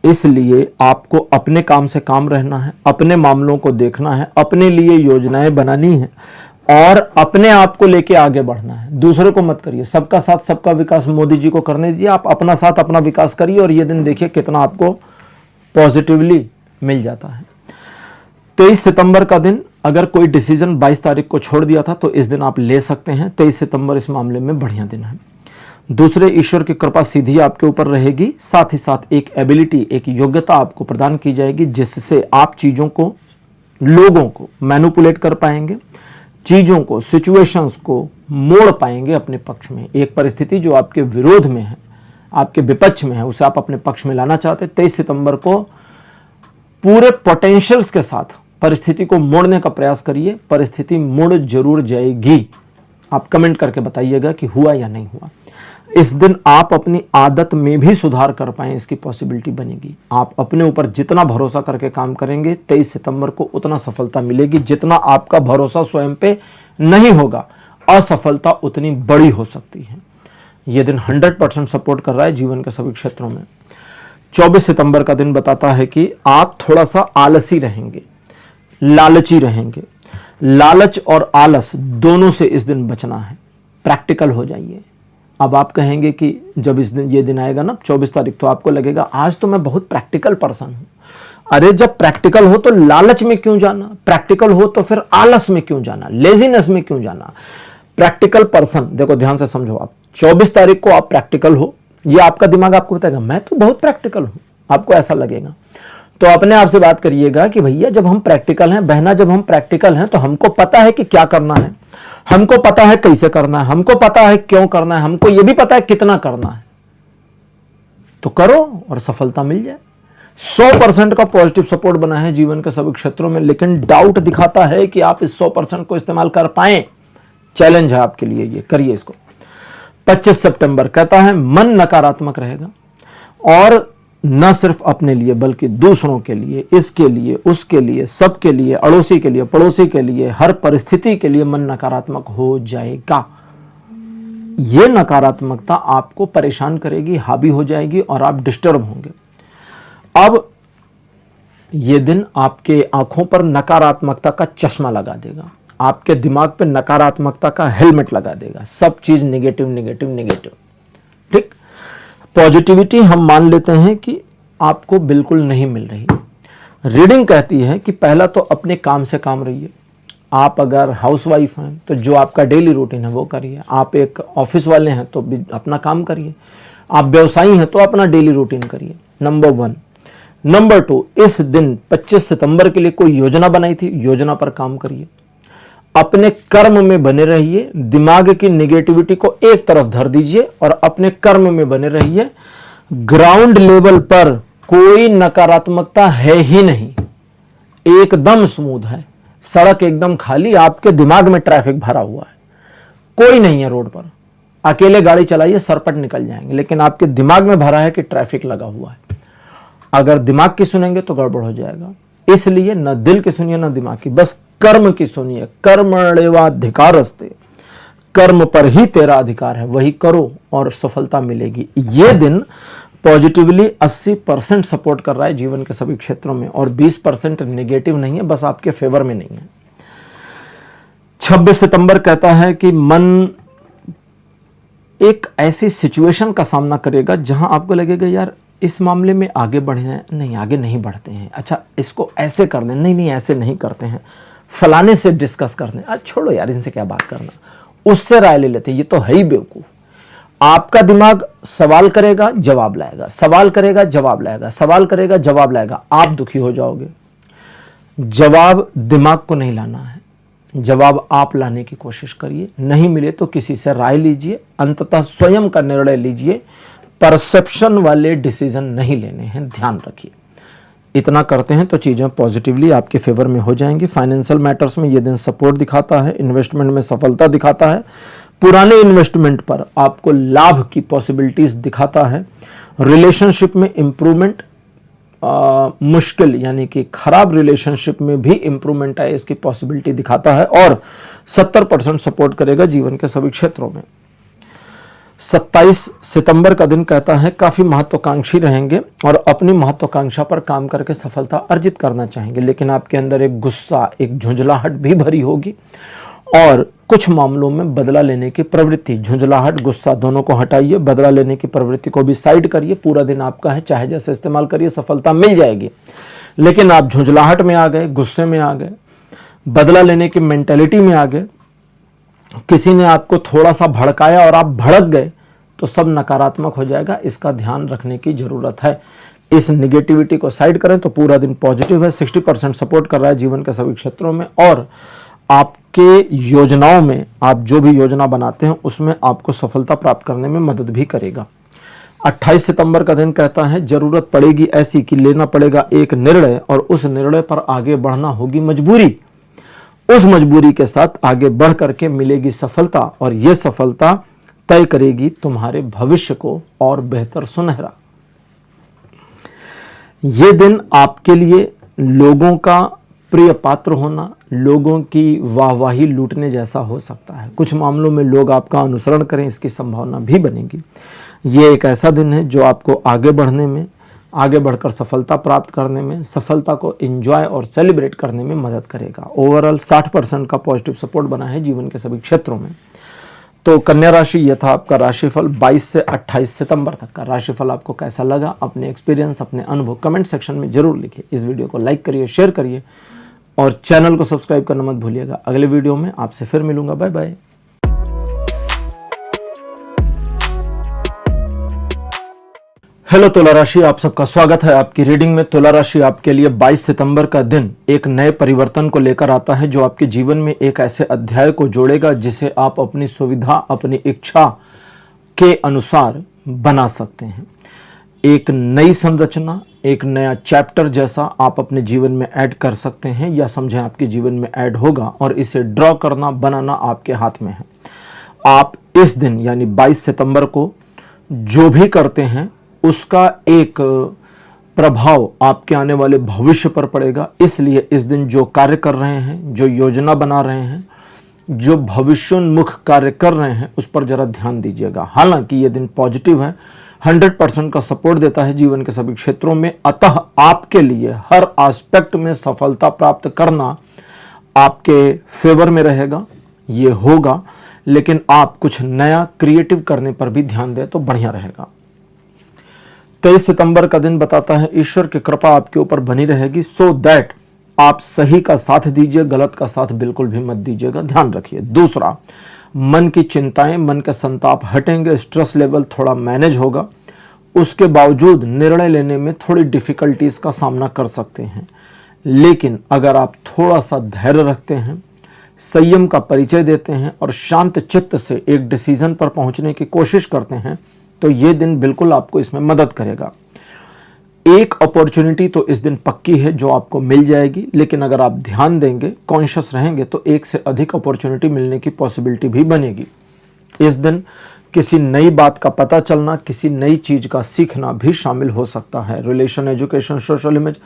इसलिए आपको अपने काम से काम रहना है, अपने मामलों को देखना है, अपने लिए योजनाएं बनानी है और अपने आप को लेके आगे बढ़ना है। दूसरे को मत करिए। सबका साथ सबका विकास मोदी जी को करने दीजिए, आप अपना साथ अपना विकास करिए और ये दिन देखिए कितना आपको पॉजिटिवली मिल जाता है। 23 सितंबर का दिन, अगर कोई डिसीजन 22 तारीख को छोड़ दिया था तो इस दिन आप ले सकते हैं। 23 सितंबर इस मामले में बढ़िया दिन है। दूसरे, ईश्वर की कृपा सीधी आपके ऊपर रहेगी, साथ ही साथ एक एबिलिटी, एक योग्यता आपको प्रदान की जाएगी जिससे आप चीज़ों को, लोगों को मैनिपुलेट कर पाएंगे, चीज़ों को, सिचुएशंस को मोड़ पाएंगे अपने पक्ष में। एक परिस्थिति जो आपके विरोध में है, आपके विपक्ष में है, उसे आप अपने पक्ष में लाना चाहते हैं। 23 सितंबर को पूरे पोटेंशियल्स के साथ परिस्थिति को मोड़ने का प्रयास करिए, परिस्थिति मुड़ जरूर जाएगी। आप कमेंट करके बताइएगा कि हुआ या नहीं हुआ। इस दिन आप अपनी आदत में भी सुधार कर पाएं, इसकी पॉसिबिलिटी बनेगी। आप अपने ऊपर जितना भरोसा करके काम करेंगे 23 सितंबर को उतना सफलता मिलेगी। जितना आपका भरोसा स्वयं पे नहीं होगा, असफलता उतनी बड़ी हो सकती है। यह दिन 100% सपोर्ट कर रहा है जीवन के सभी क्षेत्रों में। 24 सितंबर का दिन बताता है कि आप थोड़ा सा आलसी रहेंगे, लालची रहेंगे। लालच और आलस दोनों से इस दिन बचना है, प्रैक्टिकल हो जाइए। अब आप कहेंगे कि जब इस दिन, ये दिन आएगा ना 24 तारीख, तो आपको लगेगा आज तो मैं बहुत प्रैक्टिकल पर्सन हूं। अरे जब प्रैक्टिकल हो तो लालच में क्यों जाना, प्रैक्टिकल हो तो फिर आलस में क्यों जाना, लेजीनेस में क्यों जाना। प्रैक्टिकल पर्सन, देखो ध्यान से समझो, आप 24 तारीख को आप प्रैक्टिकल हो, ये आपका दिमाग आपको बताएगा मैं तो बहुत प्रैक्टिकल हूं, आपको ऐसा लगेगा। तो अपने आप से बात करिएगा कि भैया जब हम प्रैक्टिकल हैं, बहना जब हम प्रैक्टिकल हैं तो हमको पता है कि क्या करना है, हमको पता है कैसे करना है, हमको पता है क्यों करना है, हमको यह भी पता है कितना करना है। तो करो और सफलता मिल जाए। 100% का पॉजिटिव सपोर्ट बना है जीवन के सभी क्षेत्रों में, लेकिन डाउट दिखाता है कि आप इस 100% को इस्तेमाल कर पाए। चैलेंज है आपके लिए, ये करिए इसको। 25 सितंबर कहता है मन नकारात्मक रहेगा और न सिर्फ अपने लिए बल्कि दूसरों के लिए, इसके लिए, उसके लिए, सबके लिए, अड़ोसी के लिए, पड़ोसी के लिए, हर परिस्थिति के लिए मन नकारात्मक हो जाएगा। यह नकारात्मकता आपको परेशान करेगी, हावी हो जाएगी और आप डिस्टर्ब होंगे। अब यह दिन आपके आंखों पर नकारात्मकता का चश्मा लगा देगा, आपके दिमाग पे नकारात्मकता का हेलमेट लगा देगा। सब चीज नेगेटिव नेगेटिव नेगेटिव, ठीक। पॉजिटिविटी हम मान लेते हैं कि आपको बिल्कुल नहीं मिल रही। रीडिंग कहती है कि पहला तो अपने काम से काम रहिए, आप अगर हाउसवाइफ हैं तो जो आपका डेली रूटीन है वो करिए, आप एक ऑफिस वाले हैं तो भी अपना काम करिए, आप व्यवसायी हैं तो अपना डेली रूटीन करिए, नंबर 1। नंबर 2, इस दिन 25 सितंबर के लिए कोई योजना बनाई थी, योजना पर काम करिए, अपने कर्म में बने रहिए, दिमाग की नेगेटिविटी को एक तरफ धर दीजिए और अपने कर्म में बने रहिए। ग्राउंड लेवल पर कोई नकारात्मकता है ही नहीं, एकदम स्मूथ है, सड़क एकदम खाली, आपके दिमाग में ट्रैफिक भरा हुआ है, कोई नहीं है रोड पर। अकेले गाड़ी चलाइए, सरपट निकल जाएंगे, लेकिन आपके दिमाग में भरा है कि ट्रैफिक लगा हुआ है। अगर दिमाग की सुनेंगे तो गड़बड़ हो जाएगा, इसलिए न दिल की सुनिए न दिमाग की, बस कर्म की सुनिए। कर्मण्येवाधिकारस्ते, कर्म पर ही तेरा अधिकार है, वही करो और सफलता मिलेगी। यह दिन पॉजिटिवली 80% सपोर्ट कर रहा है जीवन के सभी क्षेत्रों में और 20% नेगेटिव नहीं है, बस आपके फेवर में नहीं है। 26 सितंबर कहता है कि मन एक ऐसी सिचुएशन का सामना करेगा जहां आपको लगेगा यार इस मामले में आगे बढ़े हैं, नहीं आगे नहीं बढ़ते हैं, अच्छा इसको ऐसे कर दें, नहीं ऐसे नहीं करते हैं, फलाने से डिस्कस कर दें, आज छोड़ो यार इनसे क्या बात करना, उससे राय ले लेते, ये तो है ही बेवकूफ। आपका दिमाग सवाल करेगा जवाब लाएगा, सवाल करेगा जवाब लाएगा, सवाल करेगा जवाब लाएगा, आप दुखी हो जाओगे। जवाब दिमाग को नहीं लाना है, जवाब आप लाने की कोशिश करिए, नहीं मिले तो किसी से राय लीजिए, अंततः स्वयं का निर्णय लीजिए, परसेप्शन वाले डिसीजन नहीं लेने हैं, ध्यान रखिए। इतना करते हैं तो चीज़ें पॉजिटिवली आपके फेवर में हो जाएंगी। फाइनेंशियल मैटर्स में ये दिन सपोर्ट दिखाता है, इन्वेस्टमेंट में सफलता दिखाता है, पुराने इन्वेस्टमेंट पर आपको लाभ की पॉसिबिलिटीज दिखाता है, रिलेशनशिप में इंप्रूवमेंट मुश्किल यानी कि खराब रिलेशनशिप में भी इंप्रूवमेंट आए इसकी पॉसिबिलिटी दिखाता है और 70% सपोर्ट करेगा जीवन के सभी क्षेत्रों में। 27 सितंबर का दिन कहता है काफ़ी महत्वाकांक्षी रहेंगे और अपनी महत्वाकांक्षा पर काम करके सफलता अर्जित करना चाहेंगे, लेकिन आपके अंदर एक गुस्सा, एक झुंझलाहट भी भरी होगी और कुछ मामलों में बदला लेने की प्रवृत्ति, झुंझलाहट गुस्सा दोनों को हटाइए, बदला लेने की प्रवृत्ति को भी साइड करिए। पूरा दिन आपका है, चाहे जैसे इस्तेमाल करिए, सफलता मिल जाएगी। लेकिन आप झुंझलाहट में आ गए, गुस्से में आ गए, बदला लेने की मेंटेलिटी में आ गए, किसी ने आपको थोड़ा सा भड़काया और आप भड़क गए तो सब नकारात्मक हो जाएगा, इसका ध्यान रखने की जरूरत है। इस निगेटिविटी को साइड करें तो पूरा दिन पॉजिटिव है, 60% सपोर्ट कर रहा है जीवन के सभी क्षेत्रों में और आपके योजनाओं में, आप जो भी योजना बनाते हैं उसमें आपको सफलता प्राप्त करने में मदद भी करेगा। 28 सितंबर का दिन कहता है जरूरत पड़ेगी ऐसी कि लेना पड़ेगा एक निर्णय और उस निर्णय पर आगे बढ़ना होगी मजबूरी, उस मजबूरी के साथ आगे बढ़ करके मिलेगी सफलता और यह सफलता तय करेगी तुम्हारे भविष्य को और बेहतर सुनहरा। यह दिन आपके लिए लोगों का प्रिय पात्र होना, लोगों की वाहवाही लूटने जैसा हो सकता है। कुछ मामलों में लोग आपका अनुसरण करें इसकी संभावना भी बनेगी। यह एक ऐसा दिन है जो आपको आगे बढ़ने में, आगे बढ़कर सफलता प्राप्त करने में, सफलता को एंजॉय और सेलिब्रेट करने में मदद करेगा। ओवरऑल 60% का पॉजिटिव सपोर्ट बना है जीवन के सभी क्षेत्रों में। तो कन्या राशि, यह था आपका राशिफल 22 से 28 सितंबर तक का। राशिफल आपको कैसा लगा, अपने एक्सपीरियंस, अपने अनुभव कमेंट सेक्शन में जरूर लिखिए। इस वीडियो को लाइक करिए, शेयर करिए और चैनल को सब्सक्राइब करना मत भूलिएगा। अगले वीडियो में आपसे फिर मिलूंगा, बाय बाय। हेलो तुला राशि, आप सबका स्वागत है आपकी रीडिंग में। तुला राशि आपके लिए 22 सितंबर का दिन एक नए परिवर्तन को लेकर आता है जो आपके जीवन में एक ऐसे अध्याय को जोड़ेगा जिसे आप अपनी सुविधा, अपनी इच्छा के अनुसार बना सकते हैं। एक नई संरचना, एक नया चैप्टर जैसा आप अपने जीवन में ऐड कर सकते हैं या समझें आपके जीवन में ऐड होगा और इसे ड्रॉ करना, बनाना आपके हाथ में है। आप इस दिन यानी 22 सितंबर को जो भी करते हैं उसका एक प्रभाव आपके आने वाले भविष्य पर पड़ेगा। इसलिए इस दिन जो कार्य कर रहे हैं, जो योजना बना रहे हैं, जो भविष्योन्मुख कार्य कर रहे हैं उस पर जरा ध्यान दीजिएगा। हालांकि ये दिन पॉजिटिव है, 100% का सपोर्ट देता है जीवन के सभी क्षेत्रों में, अतः आपके लिए हर एस्पेक्ट में सफलता प्राप्त करना आपके फेवर में रहेगा। ये होगा, लेकिन आप कुछ नया क्रिएटिव करने पर भी ध्यान दें तो बढ़िया रहेगा। 23 सितंबर का दिन बताता है ईश्वर की कृपा आपके ऊपर बनी रहेगी, सो दैट आप सही का साथ दीजिए, गलत का साथ बिल्कुल भी मत दीजिएगा, ध्यान रखिए। दूसरा, मन की चिंताएं, मन के संताप हटेंगे, स्ट्रेस लेवल थोड़ा मैनेज होगा। उसके बावजूद निर्णय लेने में थोड़ी डिफिकल्टीज का सामना कर सकते हैं, लेकिन अगर आप थोड़ा सा धैर्य रखते हैं, संयम का परिचय देते हैं और शांत चित्त से एक डिसीजन पर पहुंचने की कोशिश करते हैं तो ये दिन बिल्कुल आपको इसमें मदद करेगा। एक अपॉर्चुनिटी तो इस दिन पक्की है जो आपको मिल जाएगी, लेकिन अगर आप ध्यान देंगे, कॉन्शियस रहेंगे तो एक से अधिक अपॉर्चुनिटी मिलने की पॉसिबिलिटी भी बनेगी। इस दिन किसी नई बात का पता चलना, किसी नई चीज का सीखना भी शामिल हो सकता है। रिलेशन, एजुकेशन, सोशल इमेज,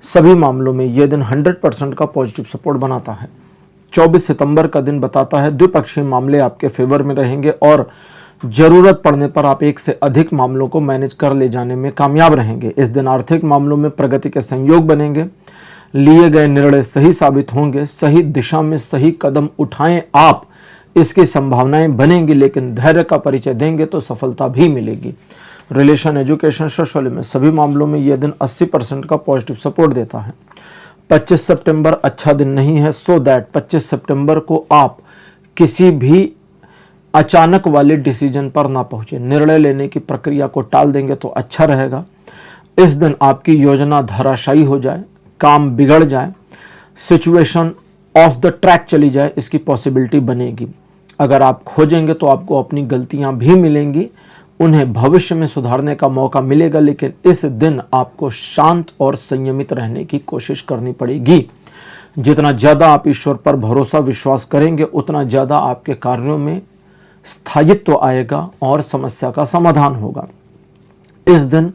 सभी मामलों में यह दिन 100% का पॉजिटिव सपोर्ट बनाता है। 24 सितंबर का दिन बताता है द्विपक्षीय मामले आपके फेवर में रहेंगे और जरूरत पड़ने पर आप एक से अधिक मामलों को मैनेज कर ले जाने में कामयाब रहेंगे। इस दिन आर्थिक मामलों में प्रगति के संयोग बनेंगे, लिए गए निर्णय सही साबित होंगे, सही दिशा में सही कदम उठाएं आप, इसकी संभावनाएं बनेंगी, लेकिन धैर्य का परिचय देंगे तो सफलता भी मिलेगी। रिलेशन, एजुकेशन, सोशल में सभी मामलों में यह दिन 80% का पॉजिटिव सपोर्ट देता है। 25 सितंबर अच्छा दिन नहीं है, सो दैट 25 सितंबर को आप किसी भी अचानक वाले डिसीजन पर ना पहुंचे, निर्णय लेने की प्रक्रिया को टाल देंगे तो अच्छा रहेगा। इस दिन आपकी योजना धराशायी हो जाए, काम बिगड़ जाए, सिचुएशन ऑफ द ट्रैक चली जाए, इसकी पॉसिबिलिटी बनेगी। अगर आप खोजेंगे तो आपको अपनी गलतियां भी मिलेंगी, उन्हें भविष्य में सुधारने का मौका मिलेगा, लेकिन इस दिन आपको शांत और संयमित रहने की कोशिश करनी पड़ेगी। जितना ज़्यादा आप ईश्वर पर भरोसा विश्वास करेंगे, उतना ज़्यादा आपके कार्यों में स्थायित्व आएगा और समस्या का समाधान होगा। इस दिन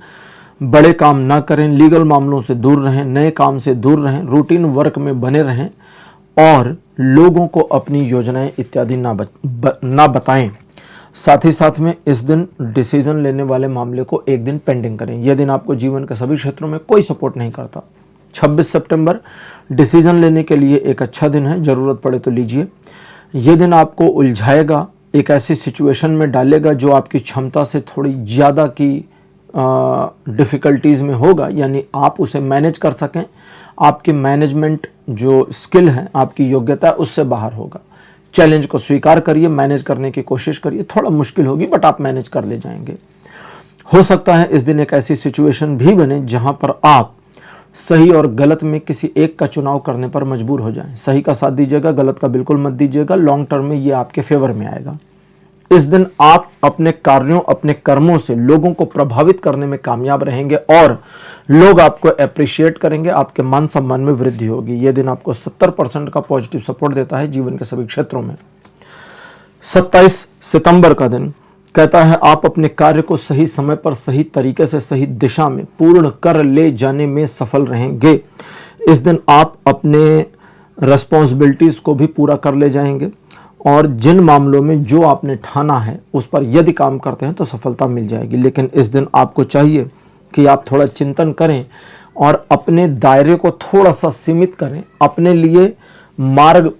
बड़े काम ना करें, लीगल मामलों से दूर रहें, नए काम से दूर रहें, रूटीन वर्क में बने रहें और लोगों को अपनी योजनाएं इत्यादि ना बताएं। साथ ही साथ में इस दिन डिसीजन लेने वाले मामले को एक दिन पेंडिंग करें। यह दिन आपको जीवन के सभी क्षेत्रों में कोई सपोर्ट नहीं करता। 26 सितंबर डिसीजन लेने के लिए एक अच्छा दिन है, जरूरत पड़े तो लीजिए। यह दिन आपको उलझाएगा, एक ऐसी सिचुएशन में डालेगा जो आपकी क्षमता से थोड़ी ज़्यादा की डिफ़िकल्टीज़ में होगा, यानी आप उसे मैनेज कर सकें। आपकी मैनेजमेंट जो स्किल है, आपकी योग्यता है, उससे बाहर होगा। चैलेंज को स्वीकार करिए, मैनेज करने की कोशिश करिए, थोड़ा मुश्किल होगी बट आप मैनेज कर ले जाएंगे। हो सकता है इस दिन एक ऐसी सिचुएशन भी बने जहां पर आप सही और गलत में किसी एक का चुनाव करने पर मजबूर हो जाएं। सही का साथ दीजिएगा, गलत का बिल्कुल मत दीजिएगा, लॉन्ग टर्म में ये आपके फेवर में आएगा। इस दिन आप अपने कार्यों, अपने कर्मों से लोगों को प्रभावित करने में कामयाब रहेंगे और लोग आपको अप्रिशिएट करेंगे, आपके मान सम्मान में वृद्धि होगी। यह दिन आपको 70% का पॉजिटिव सपोर्ट देता है जीवन के सभी क्षेत्रों में। 27 सितंबर का दिन कहता है आप अपने कार्य को सही समय पर, सही तरीके से, सही दिशा में पूर्ण कर ले जाने में सफल रहेंगे। इस दिन आप अपने रिस्पॉन्सिबिलिटीज को भी पूरा कर ले जाएंगे और जिन मामलों में जो आपने ठाना है उस पर यदि काम करते हैं तो सफलता मिल जाएगी। लेकिन इस दिन आपको चाहिए कि आप थोड़ा चिंतन करें और अपने दायरे को थोड़ा सा सीमित करें, अपने लिए मार्ग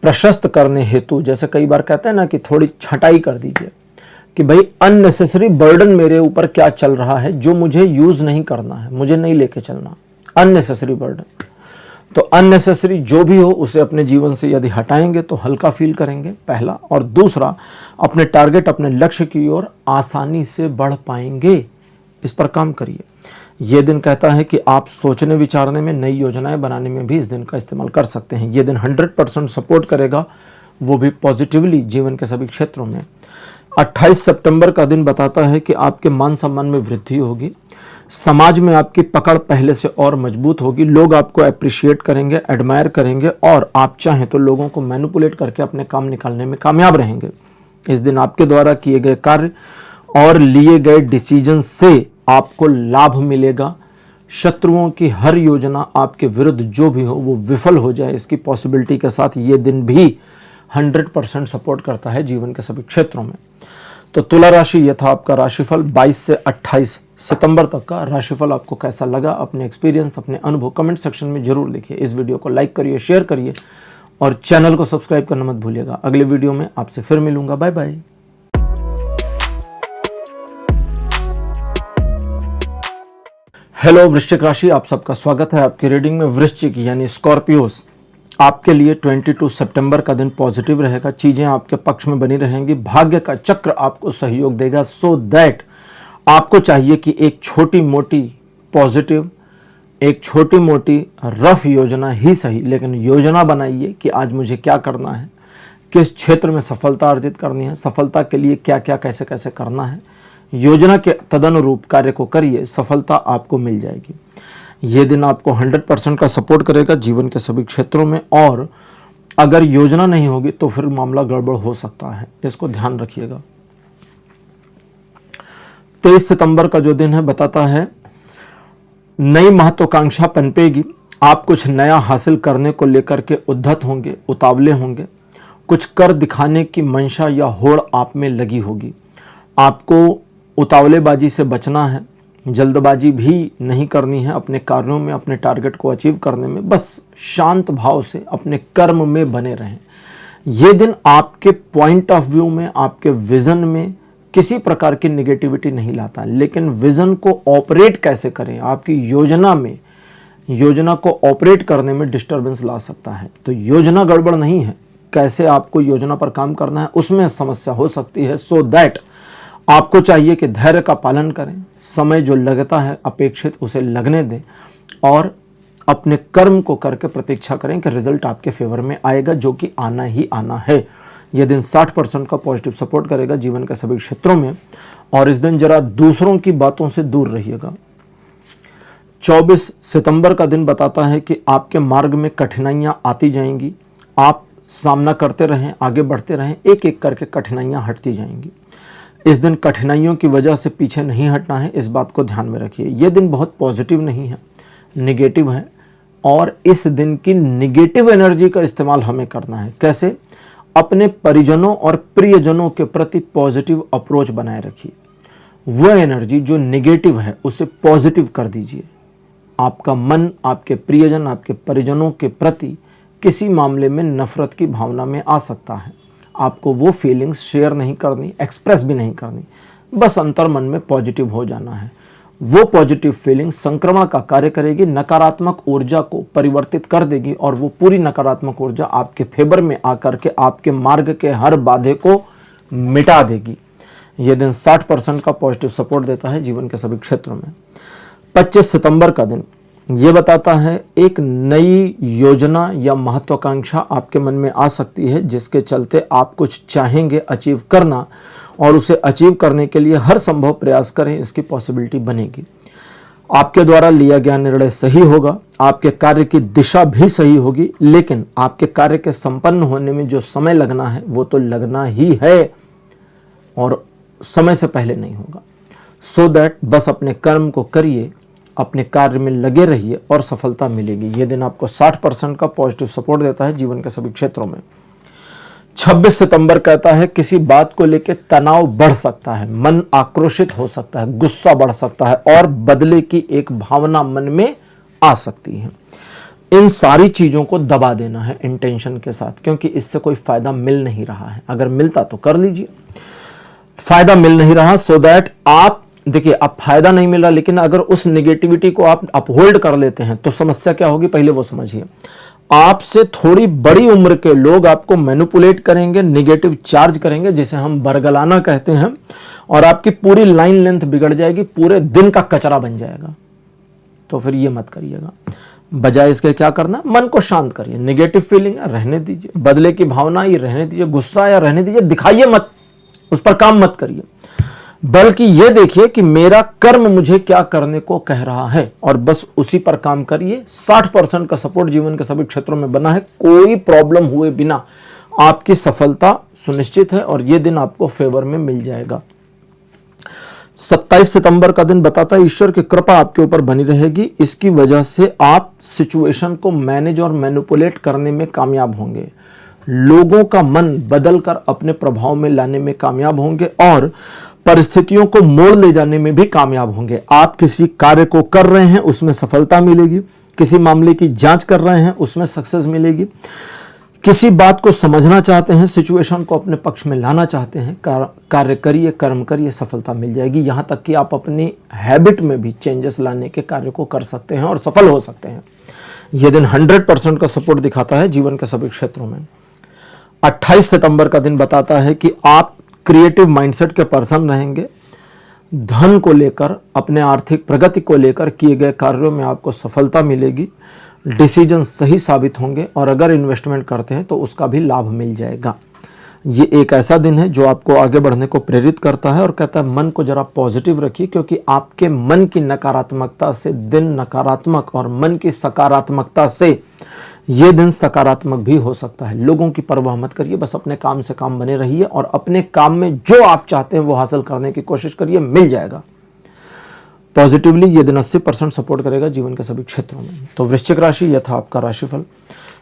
प्रशस्त करने हेतु। जैसे कई बार कहते हैं ना कि थोड़ी छटाई कर दीजिए कि भाई अननेसेसरी बर्डन मेरे ऊपर क्या चल रहा है जो मुझे यूज नहीं करना है, मुझे नहीं लेके चलना, अननेसेसरी बर्डन। तो अननेसेसरी जो भी हो उसे अपने जीवन से यदि हटाएंगे तो हल्का फील करेंगे, पहला। और दूसरा, अपने टारगेट, अपने लक्ष्य की ओर आसानी से बढ़ पाएंगे। इस पर काम करिए। यह दिन कहता है कि आप सोचने विचारने में, नई योजनाएं बनाने में भी इस दिन का इस्तेमाल कर सकते हैं। यह दिन 100% सपोर्ट करेगा, वो भी पॉजिटिवली जीवन के सभी क्षेत्रों में। 28 सितंबर का दिन बताता है कि आपके मान सम्मान में वृद्धि होगी, समाज में आपकी पकड़ पहले से और मजबूत होगी, लोग आपको अप्रिशिएट करेंगे, एडमायर करेंगे और आप चाहें तो लोगों को मैनिपुलेट करके अपने काम निकालने में कामयाब रहेंगे। इस दिन आपके द्वारा किए गए कार्य और लिए गए डिसीजन से आपको लाभ मिलेगा। शत्रुओं की हर योजना आपके विरुद्ध जो भी हो वो विफल हो जाए, इसकी पॉसिबिलिटी के साथ ये दिन भी 100% सपोर्ट करता है जीवन के सभी क्षेत्रों में। तो तुला राशि, यह था आपका राशिफल 22 से 28 सितंबर तक का। राशिफल आपको कैसा लगा, अपने एक्सपीरियंस, अपने अनुभव कमेंट सेक्शन में जरूर लिखिए। इस वीडियो को लाइक करिए, शेयर करिए और चैनल को सब्सक्राइब करना मत भूलिएगा। अगले वीडियो में आपसे फिर मिलूंगा। Bye bye. हेलो वृश्चिक राशि, आप सबका स्वागत है आपकी रीडिंग में। वृश्चिक यानी स्कॉर्पियोस, आपके लिए 22 सितंबर का दिन पॉजिटिव रहेगा। चीज़ें आपके पक्ष में बनी रहेंगी। भाग्य का चक्र आपको सहयोग देगा। सो दैट आपको चाहिए कि एक छोटी मोटी पॉजिटिव, एक छोटी मोटी रफ योजना ही सही, लेकिन योजना बनाइए कि आज मुझे क्या करना है, किस क्षेत्र में सफलता अर्जित करनी है, सफलता के लिए क्या क्या कैसे कैसे करना है। योजना के तदनुरूप कार्य को करिए, सफलता आपको मिल जाएगी। ये दिन आपको 100% का सपोर्ट करेगा जीवन के सभी क्षेत्रों में, और अगर योजना नहीं होगी तो फिर मामला गड़बड़ हो सकता है, इसको ध्यान रखिएगा। 23 सितंबर का जो दिन है बताता है नई महत्वाकांक्षा पनपेगी। आप कुछ नया हासिल करने को लेकर के उद्धत होंगे, उतावले होंगे। कुछ कर दिखाने की मंशा या होड़ आप में लगी होगी। आपको उतावलेबाजी से बचना है, जल्दबाजी भी नहीं करनी है अपने कार्यों में, अपने टारगेट को अचीव करने में। बस शांत भाव से अपने कर्म में बने रहें। ये दिन आपके पॉइंट ऑफ व्यू में, आपके विजन में किसी प्रकार की नेगेटिविटी नहीं लाता, लेकिन विजन को ऑपरेट कैसे करें, आपकी योजना में, योजना को ऑपरेट करने में डिस्टर्बेंस ला सकता है। तो योजना गड़बड़ नहीं है, कैसे आपको योजना पर काम करना है उसमें समस्या हो सकती है। सो दैट आपको चाहिए कि धैर्य का पालन करें, समय जो लगता है अपेक्षित उसे लगने दें, और अपने कर्म को करके प्रतीक्षा करें कि रिजल्ट आपके फेवर में आएगा, जो कि आना ही आना है। यह दिन 60% का पॉजिटिव सपोर्ट करेगा जीवन के सभी क्षेत्रों में, और इस दिन जरा दूसरों की बातों से दूर रहिएगा। 24 सितंबर का दिन बताता है कि आपके मार्ग में कठिनाइयां आती जाएंगी। आप सामना करते रहें, आगे बढ़ते रहें, एक एक करके कठिनाइयां हटती जाएंगी। इस दिन कठिनाइयों की वजह से पीछे नहीं हटना है, इस बात को ध्यान में रखिए। यह दिन बहुत पॉजिटिव नहीं है, निगेटिव है, और इस दिन की निगेटिव एनर्जी का इस्तेमाल हमें करना है। कैसे? अपने परिजनों और प्रियजनों के प्रति पॉजिटिव अप्रोच बनाए रखिए। वह एनर्जी जो निगेटिव है उसे पॉजिटिव कर दीजिए। आपका मन आपके प्रियजन, आपके परिजनों के प्रति किसी मामले में नफरत की भावना में आ सकता है। आपको वो फीलिंग्स शेयर नहीं करनी, एक्सप्रेस भी नहीं करनी, बस अंतर मन में पॉजिटिव हो जाना है। वो पॉजिटिव फीलिंग संक्रमण का कार्य करेगी, नकारात्मक ऊर्जा को परिवर्तित कर देगी, और वो पूरी नकारात्मक ऊर्जा आपके फेवर में आकर के आपके मार्ग के हर बाधे को मिटा देगी। ये दिन 60% का पॉजिटिव सपोर्ट देता है जीवन के सभी क्षेत्रों में। 25 सितंबर का दिन ये बताता है एक नई योजना या महत्वाकांक्षा आपके मन में आ सकती है, जिसके चलते आप कुछ चाहेंगे अचीव करना, और उसे अचीव करने के लिए हर संभव प्रयास करें, इसकी पॉसिबिलिटी बनेगी। आपके द्वारा लिया गया निर्णय सही होगा, आपके कार्य की दिशा भी सही होगी, लेकिन आपके कार्य के संपन्न होने में जो समय लगना है वो तो लगना ही है, और समय से पहले नहीं होगा। सो दैट बस अपने कर्म को करिए, अपने कार्य में लगे रहिए, और सफलता मिलेगी। यह दिन आपको 60% का पॉजिटिव सपोर्ट देता है जीवन के सभी क्षेत्रों में। 26 सितंबर कहता है किसी बात को लेकर तनाव बढ़ सकता है, मन आक्रोशित हो सकता है, गुस्सा बढ़ सकता है, और बदले की एक भावना मन में आ सकती है। इन सारी चीजों को दबा देना है इंटेंशन के साथ, क्योंकि इससे कोई फायदा मिल नहीं रहा है। अगर मिलता तो कर लीजिए, फायदा मिल नहीं रहा। सो दैट आप देखिए, अब फायदा नहीं मिल रहा, लेकिन अगर उस नेगेटिविटी को आप अपहोल्ड कर लेते हैं तो समस्या क्या होगी पहले वो समझिए। आपसे थोड़ी बड़ी उम्र के लोग आपको मैनिपुलेट करेंगे, नेगेटिव चार्ज करेंगे, जिसे हम बरगलाना कहते हैं, और आपकी पूरी लाइन लेंथ बिगड़ जाएगी, पूरे दिन का कचरा बन जाएगा। तो फिर ये मत करिएगा। बजाय इसके क्या करना, मन को शांत करिए। नेगेटिव फीलिंग है रहने दीजिए, बदले की भावना ये रहने दीजिए, गुस्सा या रहने दीजिए, दिखाइए मत, उस पर काम मत करिए, बल्कि यह देखिए कि मेरा कर्म मुझे क्या करने को कह रहा है, और बस उसी पर काम करिए। 60% का सपोर्ट जीवन के सभी क्षेत्रों में बना है। कोई प्रॉब्लम हुए बिना आपकी सफलता सुनिश्चित है, और यह दिन आपको फेवर में मिल जाएगा। 27 सितंबर का दिन बताता है ईश्वर की कृपा आपके ऊपर बनी रहेगी। इसकी वजह से आप सिचुएशन को मैनेज और मैनिपुलेट करने में कामयाब होंगे, लोगों का मन बदलकर अपने प्रभाव में लाने में कामयाब होंगे, और परिस्थितियों को मोड़ ले जाने में भी कामयाब होंगे। आप किसी कार्य को कर रहे हैं उसमें सफलता मिलेगी, किसी मामले की जांच कर रहे हैं उसमें सक्सेस मिलेगी, किसी बात को समझना चाहते हैं, सिचुएशन को अपने पक्ष में लाना चाहते हैं, कार्य करिए, कर्म करिए, सफलता मिल जाएगी। यहाँ तक कि आप अपनी हैबिट में भी चेंजेस लाने के कार्य को कर सकते हैं और सफल हो सकते हैं। यह दिन 100% का सपोर्ट दिखाता है जीवन के सभी क्षेत्रों में। 28 सितंबर का दिन बताता है कि आप क्रिएटिव माइंडसेट के पर्सन रहेंगे। धन को लेकर, अपने आर्थिक प्रगति को लेकर किए गए कार्यों में आपको सफलता मिलेगी। डिसीजन सही साबित होंगे और अगर इन्वेस्टमेंट करते हैं तो उसका भी लाभ मिल जाएगा। ये एक ऐसा दिन है जो आपको आगे बढ़ने को प्रेरित करता है और कहता है मन को जरा पॉजिटिव रखिए, क्योंकि आपके मन की नकारात्मकता से दिन नकारात्मक और मन की सकारात्मकता से ये दिन सकारात्मक भी हो सकता है। लोगों की परवाह मत करिए, बस अपने काम से काम बने रहिए और अपने काम में जो आप चाहते हैं वो हासिल करने की कोशिश करिए, मिल जाएगा। पॉजिटिवली ये दिन 80% सपोर्ट करेगा जीवन के सभी क्षेत्रों में। तो वृश्चिक राशि, यह था आपका राशिफल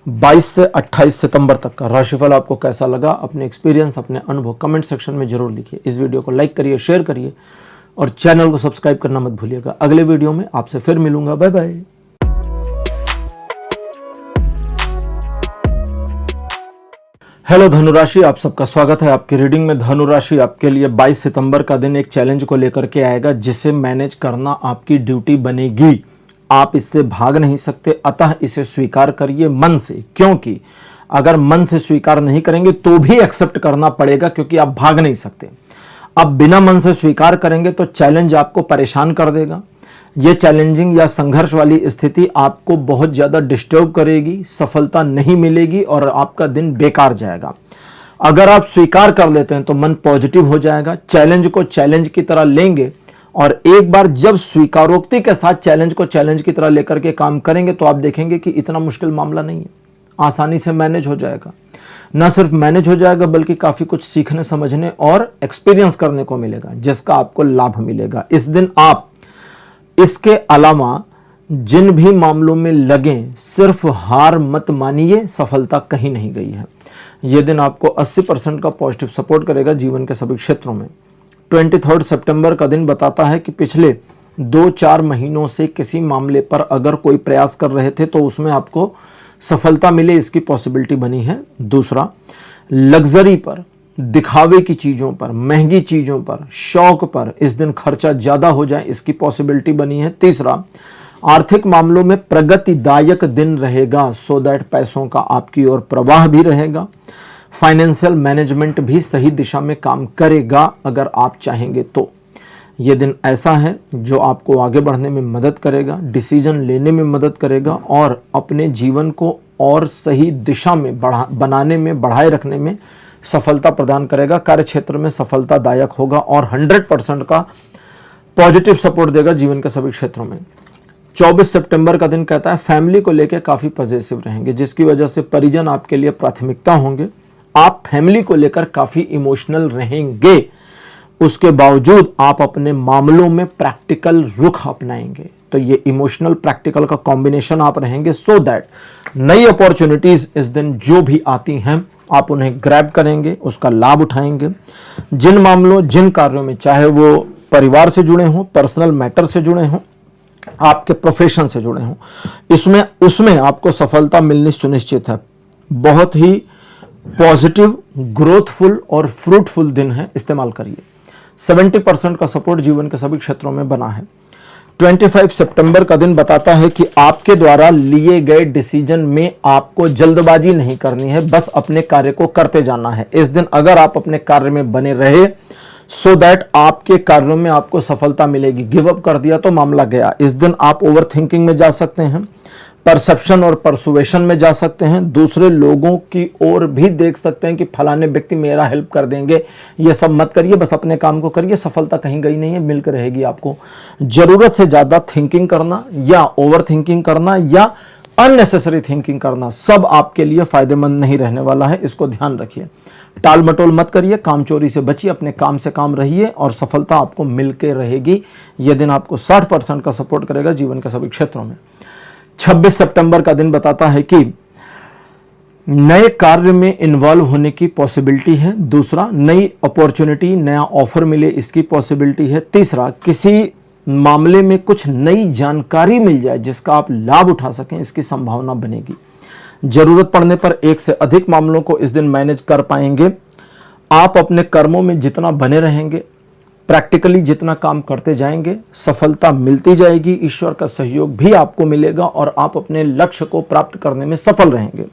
22 से 28 सितंबर तक का राशिफल। आपको कैसा लगा? अपने एक्सपीरियंस, अपने अनुभव कमेंट सेक्शन में जरूर लिखिए। इस वीडियो को लाइक करिए, शेयर करिए और चैनल को सब्सक्राइब करना मत भूलिएगा। अगले वीडियो में आपसे फिर मिलूंगा। Bye bye. हेलो धनुराशि, आप सबका स्वागत है आपकी रीडिंग में। धनुराशि आपके लिए 22 सितंबर का दिन एक चैलेंज को लेकर के आएगा, जिसे मैनेज करना आपकी ड्यूटी बनेगी। आप इससे भाग नहीं सकते, अतः इसे स्वीकार करिए मन से, क्योंकि अगर मन से स्वीकार नहीं करेंगे तो भी एक्सेप्ट करना पड़ेगा, क्योंकि आप भाग नहीं सकते। अब बिना मन से स्वीकार करेंगे तो चैलेंज आपको परेशान कर देगा। ये चैलेंजिंग या संघर्ष वाली स्थिति आपको बहुत ज़्यादा डिस्टर्ब करेगी, सफलता नहीं मिलेगी और आपका दिन बेकार जाएगा। अगर आप स्वीकार कर लेते हैं तो मन पॉजिटिव हो जाएगा, चैलेंज को चैलेंज की तरह लेंगे और एक बार जब स्वीकारोक्ति के साथ चैलेंज को चैलेंज की तरह लेकर के काम करेंगे तो आप देखेंगे कि इतना मुश्किल मामला नहीं है, आसानी से मैनेज हो जाएगा। न सिर्फ मैनेज हो जाएगा बल्कि काफ़ी कुछ सीखने, समझने और एक्सपीरियंस करने को मिलेगा, जिसका आपको लाभ मिलेगा। इस दिन आप इसके अलावा जिन भी मामलों में लगे, सिर्फ हार मत मानिए, सफलता कहीं नहीं गई है। यह दिन आपको 80% का पॉजिटिव सपोर्ट करेगा जीवन के सभी क्षेत्रों में। 23 सितंबर का दिन बताता है कि पिछले 2-4 महीनों से किसी मामले पर अगर कोई प्रयास कर रहे थे तो उसमें आपको सफलता मिले, इसकी पॉसिबिलिटी बनी है। दूसरा, लग्जरी पर, दिखावे की चीज़ों पर, महंगी चीज़ों पर, शौक पर इस दिन खर्चा ज़्यादा हो जाए, इसकी पॉसिबिलिटी बनी है। तीसरा, आर्थिक मामलों में प्रगतिदायक दिन रहेगा, सो दैट पैसों का आपकी ओर प्रवाह भी रहेगा। फाइनेंशियल मैनेजमेंट भी सही दिशा में काम करेगा अगर आप चाहेंगे तो। ये दिन ऐसा है जो आपको आगे बढ़ने में मदद करेगा, डिसीजन लेने में मदद करेगा और अपने जीवन को और सही दिशा में बनाने में, बढ़ाए रखने में सफलता प्रदान करेगा। कार्य क्षेत्र में सफलतादायक होगा और 100% का पॉजिटिव सपोर्ट देगा जीवन के सभी क्षेत्रों में। 24 सितंबर का दिन कहता है फैमिली को लेकर काफ़ी पॉजिटिव रहेंगे, जिसकी वजह से परिजन आपके लिए प्राथमिकता होंगे। आप फैमिली को लेकर काफ़ी इमोशनल रहेंगे, उसके बावजूद आप अपने मामलों में प्रैक्टिकल रुख अपनाएंगे। तो ये इमोशनल प्रैक्टिकल का कॉम्बिनेशन आप रहेंगे, सो दैट नई अपॉर्चुनिटीज इस दिन जो भी आती हैं आप उन्हें ग्रैब करेंगे, उसका लाभ उठाएंगे। जिन मामलों, जिन कार्यों में, चाहे वो परिवार से जुड़े हों, पर्सनल मैटर से जुड़े हों, आपके प्रोफेशन से जुड़े हों, उसमें आपको सफलता मिलनी सुनिश्चित है। बहुत ही पॉजिटिव, ग्रोथफुल और फ्रूटफुल दिन है, इस्तेमाल करिए। 70% का सपोर्ट जीवन के सभी क्षेत्रों में बना है। 25 सितंबर का दिन बताता है कि आपके द्वारा लिए गए डिसीजन में आपको जल्दबाजी नहीं करनी है, बस अपने कार्य को करते जाना है। इस दिन अगर आप अपने कार्य में बने रहे, सो दैट आपके कार्यों में आपको सफलता मिलेगी। गिव अप कर दिया तो मामला गया। इस दिन आप ओवर थिंकिंग में जा सकते हैं, परसेप्शन और परसुएशन में जा सकते हैं, दूसरे लोगों की ओर भी देख सकते हैं कि फलाने व्यक्ति मेरा हेल्प कर देंगे। ये सब मत करिए, बस अपने काम को करिए, सफलता कहीं गई नहीं है, मिलकर रहेगी आपको। जरूरत से ज़्यादा थिंकिंग करना या ओवर थिंकिंग करना या अननेसेसरी थिंकिंग करना सब आपके लिए फायदेमंद नहीं रहने वाला है, इसको ध्यान रखिए। टाल मटोल मत करिए, काम चोरी से बचिए, अपने काम से काम रहिए और सफलता आपको मिलकर रहेगी। यह दिन आपको 60% का सपोर्ट करेगा जीवन के सभी क्षेत्रों में। 26 सितंबर का दिन बताता है कि नए कार्य में इन्वॉल्व होने की पॉसिबिलिटी है। दूसरा, नई अपॉर्चुनिटी, नया ऑफर मिले, इसकी पॉसिबिलिटी है। तीसरा, किसी मामले में कुछ नई जानकारी मिल जाए जिसका आप लाभ उठा सकें, इसकी संभावना बनेगी। जरूरत पड़ने पर एक से अधिक मामलों को इस दिन मैनेज कर पाएंगे। आप अपने कर्मों में जितना बने रहेंगे, प्रैक्टिकली जितना काम करते जाएंगे, सफलता मिलती जाएगी। ईश्वर का सहयोग भी आपको मिलेगा और आप अपने लक्ष्य को प्राप्त करने में सफल रहेंगे।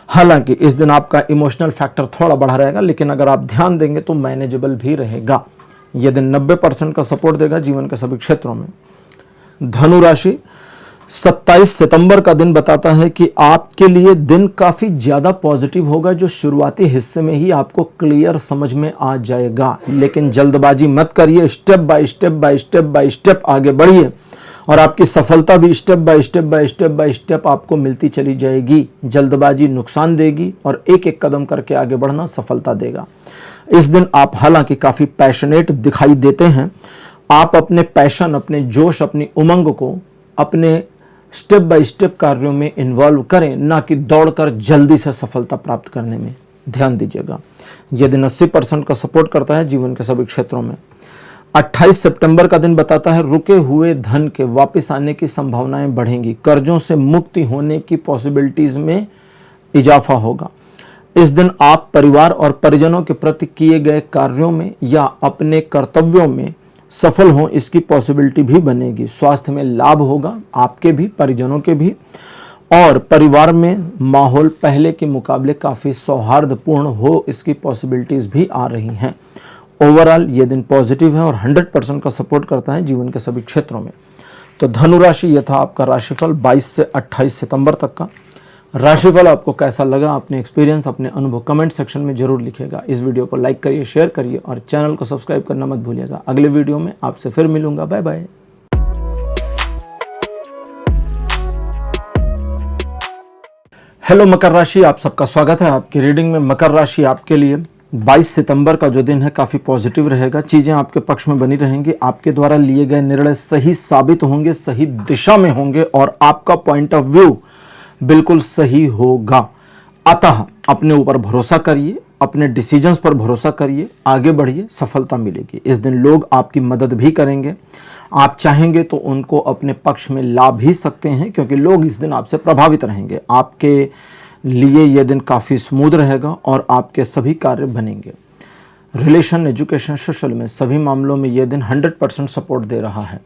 हालांकि इस दिन आपका इमोशनल फैक्टर थोड़ा बढ़ा रहेगा, लेकिन अगर आप ध्यान देंगे तो मैनेजेबल भी रहेगा। यह दिन 90% का सपोर्ट देगा जीवन के सभी क्षेत्रों में। धनु राशि, 27 सितंबर का दिन बताता है कि आपके लिए दिन काफी ज्यादा पॉजिटिव होगा, जो शुरुआती हिस्से में ही आपको क्लियर समझ में आ जाएगा। लेकिन जल्दबाजी मत करिए, step by step by step by step आगे बढ़िए और आपकी सफलता भी step by step by step by step आपको मिलती चली जाएगी। जल्दबाजी नुकसान देगी और एक एक कदम करके आगे बढ़ना सफलता देगा। इस दिन आप हालांकि काफी पैशनेट दिखाई देते हैं। आप अपने पैशन, अपने जोश, अपनी उमंग को अपने स्टेप बाय स्टेप कार्यों में इन्वॉल्व करें, ना कि दौड़कर जल्दी से सफलता प्राप्त करने में। ध्यान दीजिएगा, यह दिन 80% का सपोर्ट करता है जीवन के सभी क्षेत्रों में। 28 सितंबर का दिन बताता है रुके हुए धन के वापस आने की संभावनाएं बढ़ेंगी। कर्जों से मुक्ति होने की पॉसिबिलिटीज में इजाफा होगा। इस दिन आप परिवार और परिजनों के प्रति किए गए कार्यों में या अपने कर्तव्यों में सफल हों, इसकी पॉसिबिलिटी भी बनेगी। स्वास्थ्य में लाभ होगा, आपके भी, परिजनों के भी, और परिवार में माहौल पहले के मुकाबले काफ़ी सौहार्दपूर्ण हो, इसकी पॉसिबिलिटीज़ भी आ रही हैं। ओवरऑल ये दिन पॉजिटिव है और 100% का सपोर्ट करता है जीवन के सभी क्षेत्रों में। तो धनु राशि, यह था आपका राशिफल 22 से 28 सितंबर तक का। राशिफल आपको कैसा लगा, अपने एक्सपीरियंस, अपने अनुभव कमेंट सेक्शन में जरूर लिखिएगा। इस वीडियो को लाइक करिए, शेयर करिए और चैनल को सब्सक्राइब करना मत भूलिएगा। अगले वीडियो में आपसे फिर मिलूंगा। Bye bye. हेलो मकर राशि, आप सबका स्वागत है आपकी रीडिंग में। मकर राशि आपके लिए 22 सितंबर का जो दिन है काफ़ी पॉजिटिव रहेगा। चीज़ें आपके पक्ष में बनी रहेंगी। आपके द्वारा लिए गए निर्णय सही साबित होंगे, सही दिशा में होंगे और आपका पॉइंट ऑफ व्यू बिल्कुल सही होगा। अतः अपने ऊपर भरोसा करिए, अपने डिसीजंस पर भरोसा करिए, आगे बढ़िए, सफलता मिलेगी। इस दिन लोग आपकी मदद भी करेंगे। आप चाहेंगे तो उनको अपने पक्ष में ला भी सकते हैं, क्योंकि लोग इस दिन आपसे प्रभावित रहेंगे। आपके लिए यह दिन काफ़ी स्मूथ रहेगा और आपके सभी कार्य बनेंगे। रिलेशन, एजुकेशन, सोशल में सभी मामलों में यह दिन 100% सपोर्ट दे रहा है।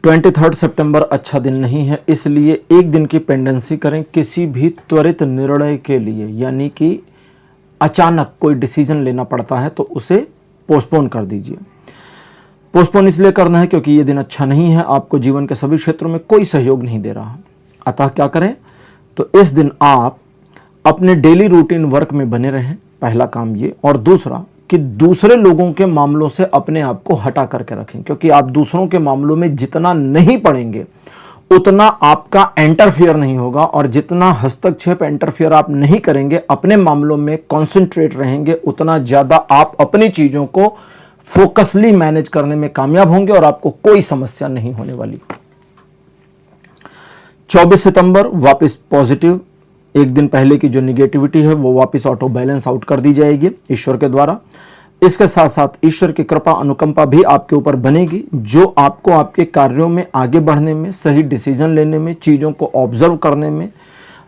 23 सितंबर अच्छा दिन नहीं है, इसलिए एक दिन की पेंडेंसी करें किसी भी त्वरित निर्णय के लिए। यानी कि अचानक कोई डिसीजन लेना पड़ता है तो उसे पोस्टपोन कर दीजिए। पोस्टपोन इसलिए करना है क्योंकि ये दिन अच्छा नहीं है, आपको जीवन के सभी क्षेत्रों में कोई सहयोग नहीं दे रहा। अतः क्या करें, तो इस दिन आप अपने डेली रूटीन वर्क में बने रहें, पहला काम ये। और दूसरा कि दूसरे लोगों के मामलों से अपने आप को हटा करके रखें, क्योंकि आप दूसरों के मामलों में जितना नहीं पड़ेंगे उतना आपका एंटरफियर नहीं होगा, और जितना हस्तक्षेप एंटरफियर आप नहीं करेंगे, अपने मामलों में कॉन्सेंट्रेट रहेंगे, उतना ज्यादा आप अपनी चीजों को फोकसली मैनेज करने में कामयाब होंगे और आपको कोई समस्या नहीं होने वाली। 24 सितंबर वापस पॉजिटिव, एक दिन पहले की जो निगेटिविटी है वो वापस ऑटो बैलेंस आउट कर दी जाएगी ईश्वर के द्वारा। इसके साथ साथ ईश्वर की कृपा, अनुकंपा भी आपके ऊपर बनेगी, जो आपको आपके कार्यों में आगे बढ़ने में, सही डिसीजन लेने में, चीजों को ऑब्जर्व करने में,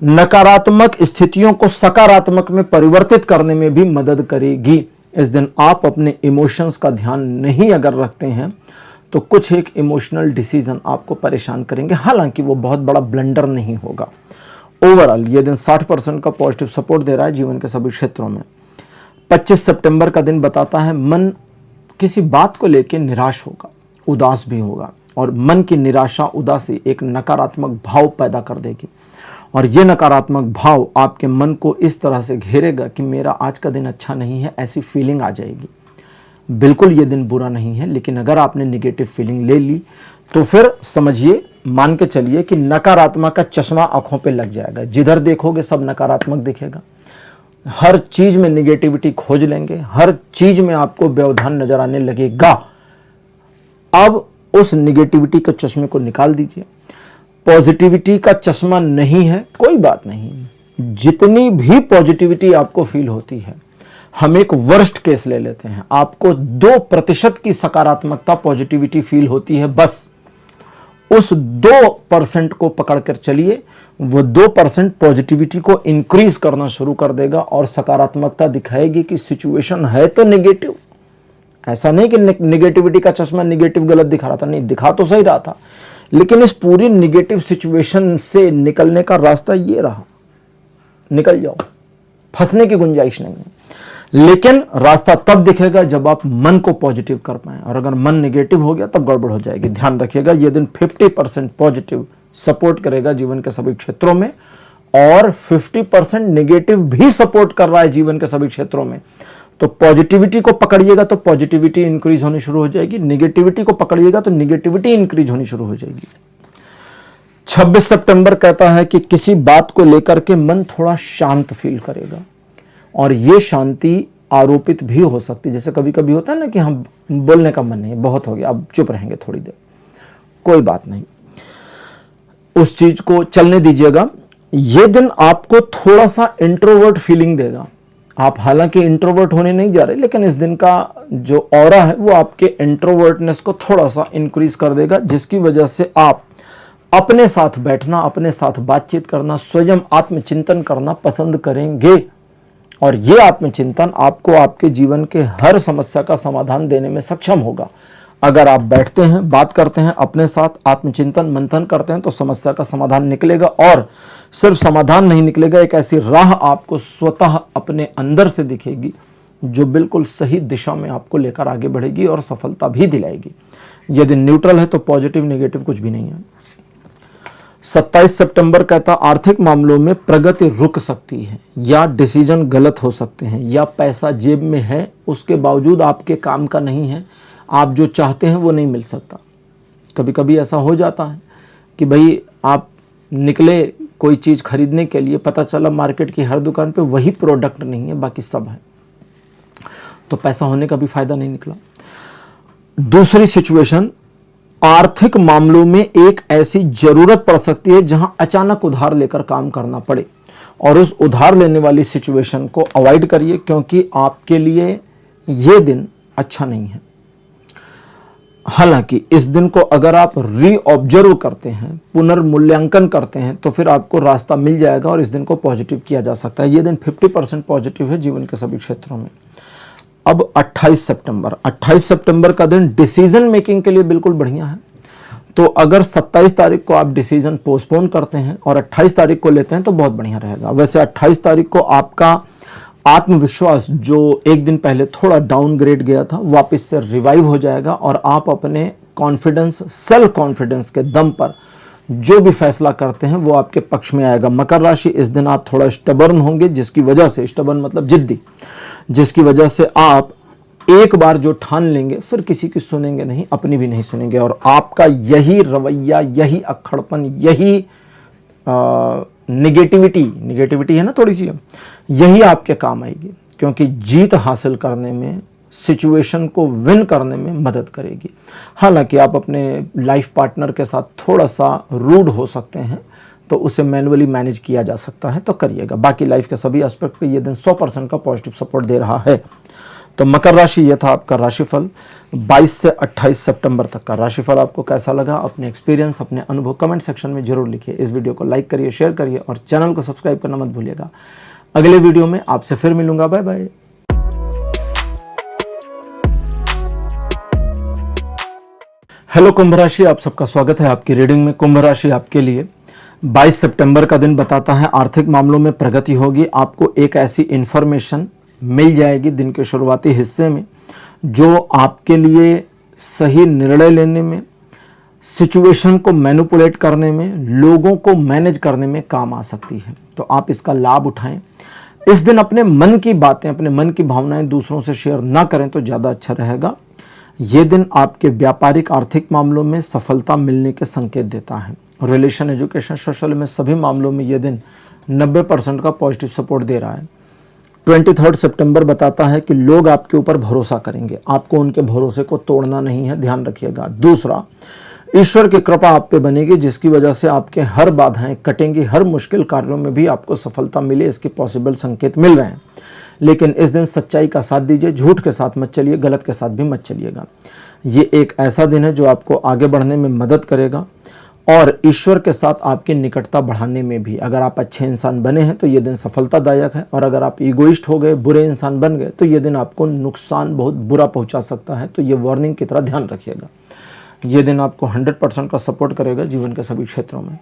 नकारात्मक स्थितियों को सकारात्मक में परिवर्तित करने में भी मदद करेगी। इस दिन आप अपने इमोशंस का ध्यान नहीं अगर रखते हैं तो कुछ एक इमोशनल डिसीजन आपको परेशान करेंगे, हालांकि वो बहुत बड़ा ब्लंडर नहीं होगा। ओवरऑल ये दिन 60% का पॉजिटिव सपोर्ट दे रहा है जीवन के सभी क्षेत्रों में। 25 सितंबर का दिन बताता है मन किसी बात को लेकर निराश होगा, उदास भी होगा, और मन की निराशा, उदासी एक नकारात्मक भाव पैदा कर देगी, और ये नकारात्मक भाव आपके मन को इस तरह से घेरेगा कि मेरा आज का दिन अच्छा नहीं है, ऐसी फीलिंग आ जाएगी। बिल्कुल ये दिन बुरा नहीं है, लेकिन अगर आपने निगेटिव फीलिंग ले ली तो फिर समझिए, मान के चलिए कि नकारात्मक का चश्मा आंखों पे लग जाएगा। जिधर देखोगे सब नकारात्मक दिखेगा, हर चीज में निगेटिविटी खोज लेंगे, हर चीज में आपको व्यवधान नजर आने लगेगा। अब उस निगेटिविटी के चश्मे को निकाल दीजिए। पॉजिटिविटी का चश्मा नहीं है, कोई बात नहीं, जितनी भी पॉजिटिविटी आपको फील होती है, हम एक वर्स्ट केस ले लेते हैं, आपको 2% की सकारात्मकता, पॉजिटिविटी फील होती है, बस उस 2% को पकड़कर चलिए, वो 2% पॉजिटिविटी को इंक्रीज करना शुरू कर देगा और सकारात्मकता दिखाएगी कि सिचुएशन है तो नेगेटिव। ऐसा नहीं कि नेगेटिविटी का चश्मा नेगेटिव गलत दिखा रहा था, नहीं, दिखा तो सही रहा था, लेकिन इस पूरी नेगेटिव सिचुएशन से निकलने का रास्ता ये रहा, निकल जाओ, फंसने की गुंजाइश नहीं है। लेकिन रास्ता तब दिखेगा जब आप मन को पॉजिटिव कर पाए, और अगर मन नेगेटिव हो गया तब गड़बड़ हो जाएगी। ध्यान रखिएगा, ये दिन 50% पॉजिटिव सपोर्ट करेगा जीवन के सभी क्षेत्रों में, और 50% नेगेटिव भी सपोर्ट कर रहा है जीवन के सभी क्षेत्रों में। तो पॉजिटिविटी को पकड़िएगा तो पॉजिटिविटी इंक्रीज होनी शुरू हो जाएगी, नेगेटिविटी को पकड़िएगा तो नेगेटिविटी इंक्रीज होनी शुरू हो जाएगी। 26 सितंबर कहता है कि किसी बात को लेकर के मन थोड़ा शांत फील करेगा, और ये शांति आरोपित भी हो सकती है। जैसे कभी कभी होता है ना कि हम बोलने का मन नहीं, बहुत हो गया, अब चुप रहेंगे थोड़ी देर, कोई बात नहीं, उस चीज को चलने दीजिएगा। ये दिन आपको थोड़ा सा इंट्रोवर्ट फीलिंग देगा। आप हालांकि इंट्रोवर्ट होने नहीं जा रहे, लेकिन इस दिन का जो ऑरा है वो आपके इंट्रोवर्टनेस को थोड़ा सा इंक्रीज कर देगा, जिसकी वजह से आप अपने साथ बैठना, अपने साथ बातचीत करना, स्वयं आत्मचिंतन करना पसंद करेंगे। और ये आत्मचिंतन आपको आपके जीवन के हर समस्या का समाधान देने में सक्षम होगा। अगर आप बैठते हैं, बात करते हैं, अपने साथ आत्मचिंतन मंथन करते हैं, तो समस्या का समाधान निकलेगा। और सिर्फ समाधान नहीं निकलेगा, एक ऐसी राह आपको स्वतः अपने अंदर से दिखेगी जो बिल्कुल सही दिशा में आपको लेकर आगे बढ़ेगी और सफलता भी दिलाएगी। यदि न्यूट्रल है तो पॉजिटिव नेगेटिव कुछ भी नहीं है। 27 सितंबर कहता आर्थिक मामलों में प्रगति रुक सकती है, या डिसीजन गलत हो सकते हैं, या पैसा जेब में है उसके बावजूद आपके काम का नहीं है, आप जो चाहते हैं वो नहीं मिल सकता। कभी कभी ऐसा हो जाता है कि भाई आप निकले कोई चीज़ खरीदने के लिए, पता चला मार्केट की हर दुकान पे वही प्रोडक्ट नहीं है, बाकी सब है, तो पैसा होने का भी फायदा नहीं निकला। दूसरी सिचुएशन, आर्थिक मामलों में एक ऐसी जरूरत पड़ सकती है जहां अचानक उधार लेकर काम करना पड़े, और उस उधार लेने वाली सिचुएशन को अवॉइड करिए, क्योंकि आपके लिए यह दिन अच्छा नहीं है। हालांकि इस दिन को अगर आप रीऑब्जर्व करते हैं, पुनर्मूल्यांकन करते हैं, तो फिर आपको रास्ता मिल जाएगा और इस दिन को पॉजिटिव किया जा सकता है। यह दिन 50% पॉजिटिव है जीवन के सभी क्षेत्रों में। अब 28 सितंबर का दिन डिसीजन मेकिंग के लिए बिल्कुल बढ़िया है। तो अगर 27 तारीख को आप डिसीजन पोस्टपोन करते हैं और 28 तारीख को लेते हैं तो बहुत बढ़िया रहेगा। वैसे 28 तारीख को आपका आत्मविश्वास जो एक दिन पहले थोड़ा डाउनग्रेड गया था, वापस से रिवाइव हो जाएगा, और आप अपने कॉन्फिडेंस, सेल्फ कॉन्फिडेंस के दम पर जो भी फैसला करते हैं वो आपके पक्ष में आएगा। मकर राशि, इस दिन आप थोड़ा स्टबर्न होंगे, जिसकी वजह से, स्टबर्न मतलब जिद्दी, जिसकी वजह से आप एक बार जो ठान लेंगे फिर किसी की सुनेंगे नहीं, अपनी भी नहीं सुनेंगे, और आपका यही रवैया, यही अक्खड़पन, यही निगेटिविटी है ना थोड़ी सी, यही आपके काम आएगी, क्योंकि जीत हासिल करने में, सिचुएशन को विन करने में मदद करेगी। हालांकि आप अपने लाइफ पार्टनर के साथ थोड़ा सा रूड हो सकते हैं, तो उसे मैन्युअली मैनेज किया जा सकता है, तो करिएगा। बाकी लाइफ के सभी एस्पेक्ट पे ये दिन 100% का पॉजिटिव सपोर्ट दे रहा है। तो मकर राशि, ये था आपका राशिफल 22 से 28 सितंबर तक का राशिफल। आपको कैसा लगा? अपने एक्सपीरियंस, अपने अनुभव कमेंट सेक्शन में जरूर लिखिए। इस वीडियो को लाइक करिए, शेयर करिए और चैनल को सब्सक्राइब करना मत भूलिएगा। अगले वीडियो में आपसे फिर मिलूंगा। Bye bye. हेलो कुंभ राशि, आप सबका स्वागत है आपकी रीडिंग में। कुंभ राशि आपके लिए 22 सितंबर का दिन बताता है आर्थिक मामलों में प्रगति होगी। आपको एक ऐसी इंफॉर्मेशन मिल जाएगी दिन के शुरुआती हिस्से में जो आपके लिए सही निर्णय लेने में, सिचुएशन को मैनिपुलेट करने में, लोगों को मैनेज करने में काम आ सकती है। तो आप इसका लाभ उठाएं। इस दिन अपने मन की बातें, अपने मन की भावनाएं दूसरों से शेयर ना करें तो ज़्यादा अच्छा रहेगा। ये दिन आपके व्यापारिक आर्थिक मामलों में सफलता मिलने के संकेत देता है। रिलेशन, एजुकेशन, सोशल में सभी मामलों में ये दिन 90% का पॉजिटिव सपोर्ट दे रहा है। 23 सितंबर बताता है कि लोग आपके ऊपर भरोसा करेंगे, आपको उनके भरोसे को तोड़ना नहीं है, ध्यान रखिएगा। दूसरा, ईश्वर की कृपा आप पे बनेगी, जिसकी वजह से आपके हर बाधाएं कटेंगी, हर मुश्किल कार्यों में भी आपको सफलता मिले, इसके पॉसिबल संकेत मिल रहे हैं। लेकिन इस दिन सच्चाई का साथ दीजिए, झूठ के साथ मत चलिए, गलत के साथ भी मत चलिएगा। ये एक ऐसा दिन है जो आपको आगे बढ़ने में मदद करेगा। और ईश्वर के साथ आपकी निकटता बढ़ाने में भी। अगर आप अच्छे इंसान बने हैं तो ये दिन सफलतादायक है, और अगर आप ईगोइस्ट हो गए, बुरे इंसान बन गए, तो ये दिन आपको नुकसान बहुत बुरा पहुंचा सकता है। तो ये वार्निंग की तरह ध्यान रखिएगा। ये दिन आपको 100% का सपोर्ट करेगा जीवन के सभी क्षेत्रों में।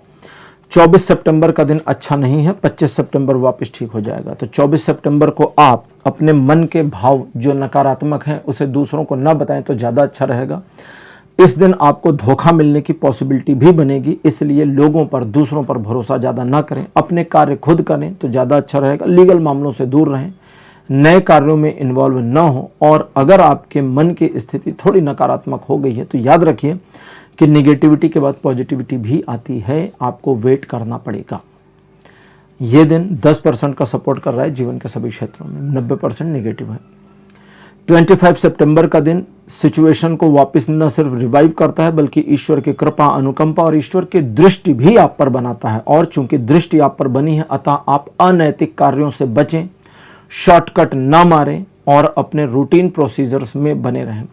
24 सितंबर का दिन अच्छा नहीं है, 25 सितंबर वापस ठीक हो जाएगा। तो 24 सितंबर को आप अपने मन के भाव जो नकारात्मक हैं उसे दूसरों को ना बताएं तो ज़्यादा अच्छा रहेगा। इस दिन आपको धोखा मिलने की पॉसिबिलिटी भी बनेगी, इसलिए लोगों पर, दूसरों पर भरोसा ज़्यादा ना करें, अपने कार्य खुद करें तो ज़्यादा अच्छा रहेगा। लीगल मामलों से दूर रहें, नए कार्यों में इन्वॉल्व ना हो, और अगर आपके मन की स्थिति थोड़ी नकारात्मक हो गई है तो याद रखिए कि निगेटिविटी के बाद पॉजिटिविटी भी आती है, आपको वेट करना पड़ेगा। ये दिन 10% का सपोर्ट कर रहा है जीवन के सभी क्षेत्रों में, 90% नेगेटिव है। 25 सितंबर का दिन सिचुएशन को वापस न सिर्फ रिवाइव करता है बल्कि ईश्वर की कृपा, अनुकंपा और ईश्वर की दृष्टि भी आप पर बनाता है। और चूंकि दृष्टि आप पर बनी है, अतः आप अनैतिक कार्यों से बचें, शॉर्टकट ना मारें और अपने रूटीन प्रोसीजर्स में बने रहें।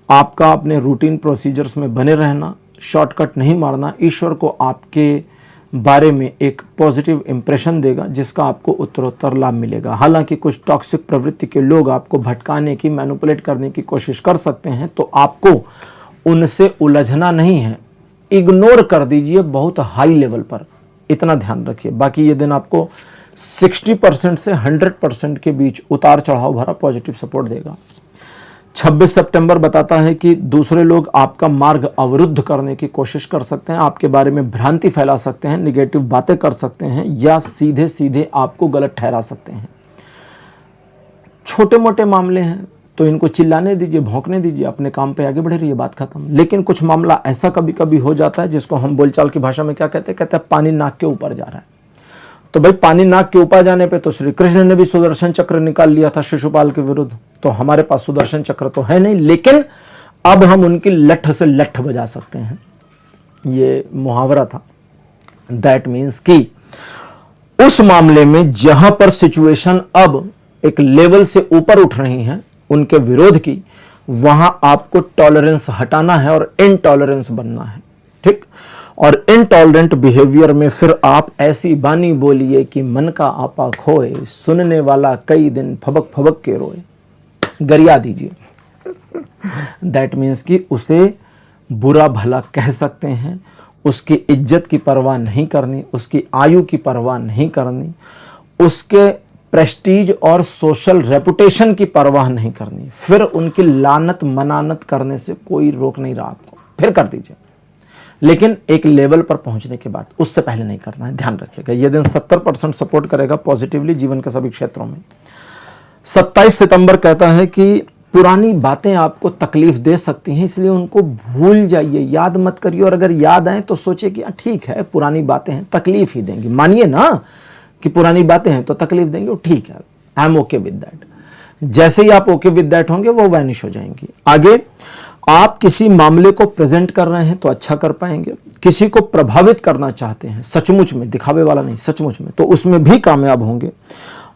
आपका अपने रूटीन प्रोसीजर्स में बने रहना, शॉर्टकट नहीं मारना, ईश्वर को आपके बारे में एक पॉजिटिव इंप्रेशन देगा जिसका आपको उत्तरोत्तर लाभ मिलेगा। हालांकि कुछ टॉक्सिक प्रवृत्ति के लोग आपको भटकाने की, मैनिपुलेट करने की कोशिश कर सकते हैं, तो आपको उनसे उलझना नहीं है, इग्नोर कर दीजिए बहुत हाई लेवल पर, इतना ध्यान रखिए। बाकी ये दिन आपको 60% से 100% के बीच उतार चढ़ाव भरा पॉजिटिव सपोर्ट देगा। 26 सितंबर बताता है कि दूसरे लोग आपका मार्ग अवरुद्ध करने की कोशिश कर सकते हैं, आपके बारे में भ्रांति फैला सकते हैं, निगेटिव बातें कर सकते हैं या सीधे सीधे आपको गलत ठहरा सकते हैं। छोटे मोटे मामले हैं तो इनको चिल्लाने दीजिए, भौंकने दीजिए, अपने काम पे आगे बढ़े रहिए, बात खत्म। लेकिन कुछ मामला ऐसा कभी कभी हो जाता है जिसको हम बोलचाल की भाषा में क्या कहते हैं पानी नाक के ऊपर जा रहा है। तो भाई पानी नाक के ऊपर जाने पे तो श्री कृष्ण ने भी सुदर्शन चक्र निकाल लिया था शिशुपाल के विरुद्ध, तो हमारे पास सुदर्शन चक्र तो है नहीं, लेकिन अब हम उनकी लठ से लठ बजा सकते हैं। ये मुहावरा था। दैट मीन्स कि उस मामले में जहां पर सिचुएशन अब एक लेवल से ऊपर उठ रही है उनके विरोध की, वहां आपको टॉलरेंस हटाना है और इनटॉलरेंस बनना है, ठीक। और इनटॉलरेंट बिहेवियर में फिर आप ऐसी बानी बोलिए कि मन का आपा खोए, सुनने वाला कई दिन फबक फबक के रोए, गरिया दीजिए। दैट मीन्स कि उसे बुरा भला कह सकते हैं, उसकी इज्जत की परवाह नहीं करनी, उसकी आयु की परवाह नहीं करनी, उसके प्रेस्टीज और सोशल रेपुटेशन की परवाह नहीं करनी। फिर उनकी लानत मनानत करने से कोई रोक नहीं रहा आपको, फिर कर दीजिए, लेकिन एक लेवल पर पहुंचने के बाद, उससे पहले नहीं करना है, ध्यान रखिएगा। यह दिन 70% सपोर्ट करेगा पॉजिटिवली जीवन के सभी क्षेत्रों में। 27 सितंबर कहता है कि पुरानी बातें आपको तकलीफ दे सकती हैं, इसलिए उनको भूल जाइए, याद मत करिए, और अगर याद आए तो सोचे कि ठीक है पुरानी बातें हैं, तकलीफ ही देंगी, मानिए ना कि पुरानी बातें हैं तो तकलीफ देंगे, वो ठीक है, I am okay with that. जैसे ही आप ओके विद दैट होंगे वो वैनिश हो जाएंगी। आगे, आप किसी मामले को प्रेजेंट कर रहे हैं तो अच्छा कर पाएंगे, किसी को प्रभावित करना चाहते हैं सचमुच में, दिखावे वाला नहीं, सचमुच में, तो उसमें भी कामयाब होंगे,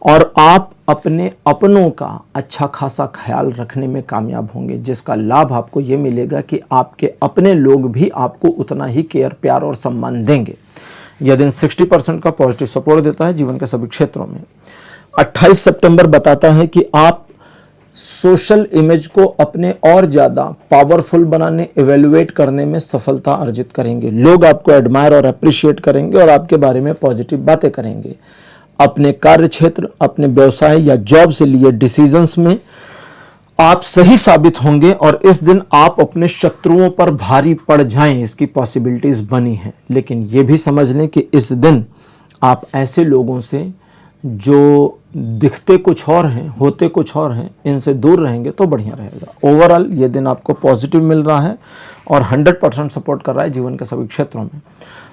और आप अपने अपनों का अच्छा खासा ख्याल रखने में कामयाब होंगे, जिसका लाभ आपको ये मिलेगा कि आपके अपने लोग भी आपको उतना ही केयर, प्यार और सम्मान देंगे। यह दिन 60% का पॉजिटिव सपोर्ट देता है जीवन के सभी क्षेत्रों में। 28 सितंबर बताता है कि आप सोशल इमेज को अपने और ज़्यादा पावरफुल बनाने, इवेल्युएट करने में सफलता अर्जित करेंगे। लोग आपको एडमायर और अप्रिशिएट करेंगे और आपके बारे में पॉजिटिव बातें करेंगे। अपने कार्य क्षेत्र, अपने व्यवसाय या जॉब से लिए डिसीजंस में आप सही साबित होंगे, और इस दिन आप अपने शत्रुओं पर भारी पड़ जाएं, इसकी पॉसिबिलिटीज बनी हैं। लेकिन यह भी समझ लें कि इस दिन आप ऐसे लोगों से जो दिखते कुछ और हैं, होते कुछ और हैं, इनसे दूर रहेंगे तो बढ़िया रहेगा। ओवरऑल ये दिन आपको पॉजिटिव मिल रहा है और 100% सपोर्ट कर रहा है जीवन के सभी क्षेत्रों में।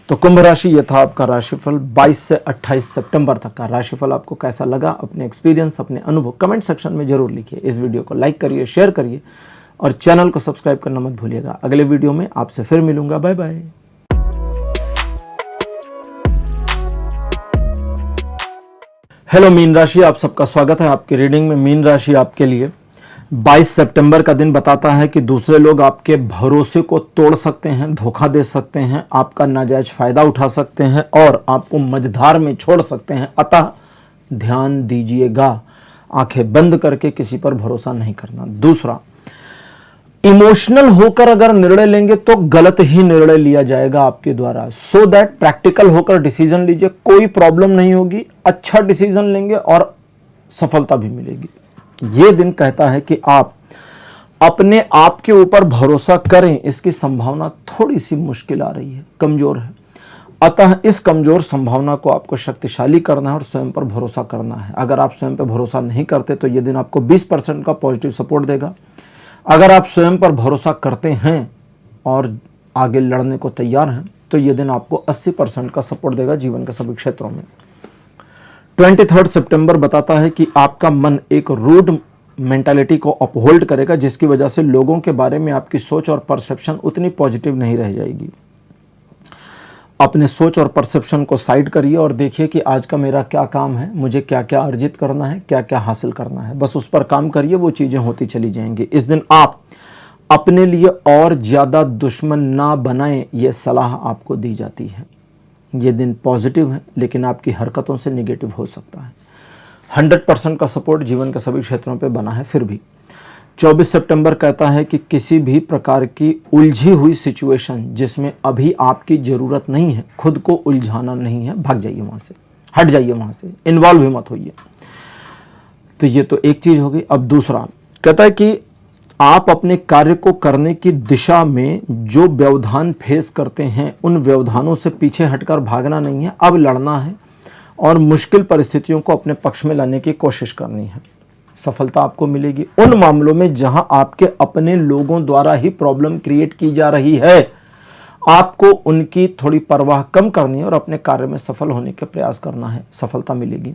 तो कुंभ राशि, ये था आपका राशिफल 22 से 28 सितंबर तक का राशिफल। आपको कैसा लगा? अपने एक्सपीरियंस, अपने अनुभव कमेंट सेक्शन में जरूर लिखिए। इस वीडियो को लाइक करिए, शेयर करिए और चैनल को सब्सक्राइब करना मत भूलिएगा। अगले वीडियो में आपसे फिर मिलूंगा। Bye bye. हेलो मीन राशि, आप सबका स्वागत है आपकी रीडिंग में। मीन राशि आपके लिए 22 सितंबर का दिन बताता है कि दूसरे लोग आपके भरोसे को तोड़ सकते हैं, धोखा दे सकते हैं, आपका नाजायज फायदा उठा सकते हैं और आपको मझधार में छोड़ सकते हैं। अतः ध्यान दीजिएगा, आंखें बंद करके किसी पर भरोसा नहीं करना। दूसरा, इमोशनल होकर अगर निर्णय लेंगे तो गलत ही निर्णय लिया जाएगा आपके द्वारा। सो दैट प्रैक्टिकल होकर डिसीजन लीजिए, कोई प्रॉब्लम नहीं होगी, अच्छा डिसीजन लेंगे और सफलता भी मिलेगी। यह दिन कहता है कि आप अपने आप के ऊपर भरोसा करें, इसकी संभावना थोड़ी सी मुश्किल आ रही है, कमजोर है। अतः इस कमजोर संभावना को आपको शक्तिशाली करना है और स्वयं पर भरोसा करना है। अगर आप स्वयं पर भरोसा नहीं करते तो यह दिन आपको 20% का पॉजिटिव सपोर्ट देगा। अगर आप स्वयं पर भरोसा करते हैं और आगे लड़ने को तैयार हैं तो यह दिन आपको 80% का सपोर्ट देगा जीवन के सभी क्षेत्रों में। 23 सितंबर बताता है कि आपका मन एक रूड मेंटालिटी को अपहोल्ड करेगा, जिसकी वजह से लोगों के बारे में आपकी सोच और परसेप्शन उतनी पॉजिटिव नहीं रह जाएगी। अपने सोच और परसेप्शन को साइड करिए और देखिए कि आज का मेरा क्या काम है, मुझे क्या क्या अर्जित करना है, क्या क्या हासिल करना है, बस उस पर काम करिए, वो चीज़ें होती चली जाएंगी। इस दिन आप अपने लिए और ज़्यादा दुश्मन ना बनाएं, ये सलाह आपको दी जाती है। ये दिन पॉजिटिव है लेकिन आपकी हरकतों से निगेटिव हो सकता है। 100% का सपोर्ट जीवन के सभी क्षेत्रों पे बना है। फिर भी 24 सितंबर कहता है कि किसी भी प्रकार की उलझी हुई सिचुएशन जिसमें अभी आपकी ज़रूरत नहीं है, खुद को उलझाना नहीं है, भाग जाइए वहाँ से, हट जाइए वहाँ से, इन्वॉल्व ही मत होइए। तो ये तो एक चीज़ हो गई। अब दूसरा कहता है कि आप अपने कार्य को करने की दिशा में जो व्यवधान फेस करते हैं उन व्यवधानों से पीछे हटकर भागना नहीं है, अब लड़ना है और मुश्किल परिस्थितियों को अपने पक्ष में लाने की कोशिश करनी है। सफलता आपको मिलेगी उन मामलों में जहां आपके अपने लोगों द्वारा ही प्रॉब्लम क्रिएट की जा रही है। आपको उनकी थोड़ी परवाह कम करनी है और अपने कार्य में सफल होने का प्रयास करना है, सफलता मिलेगी।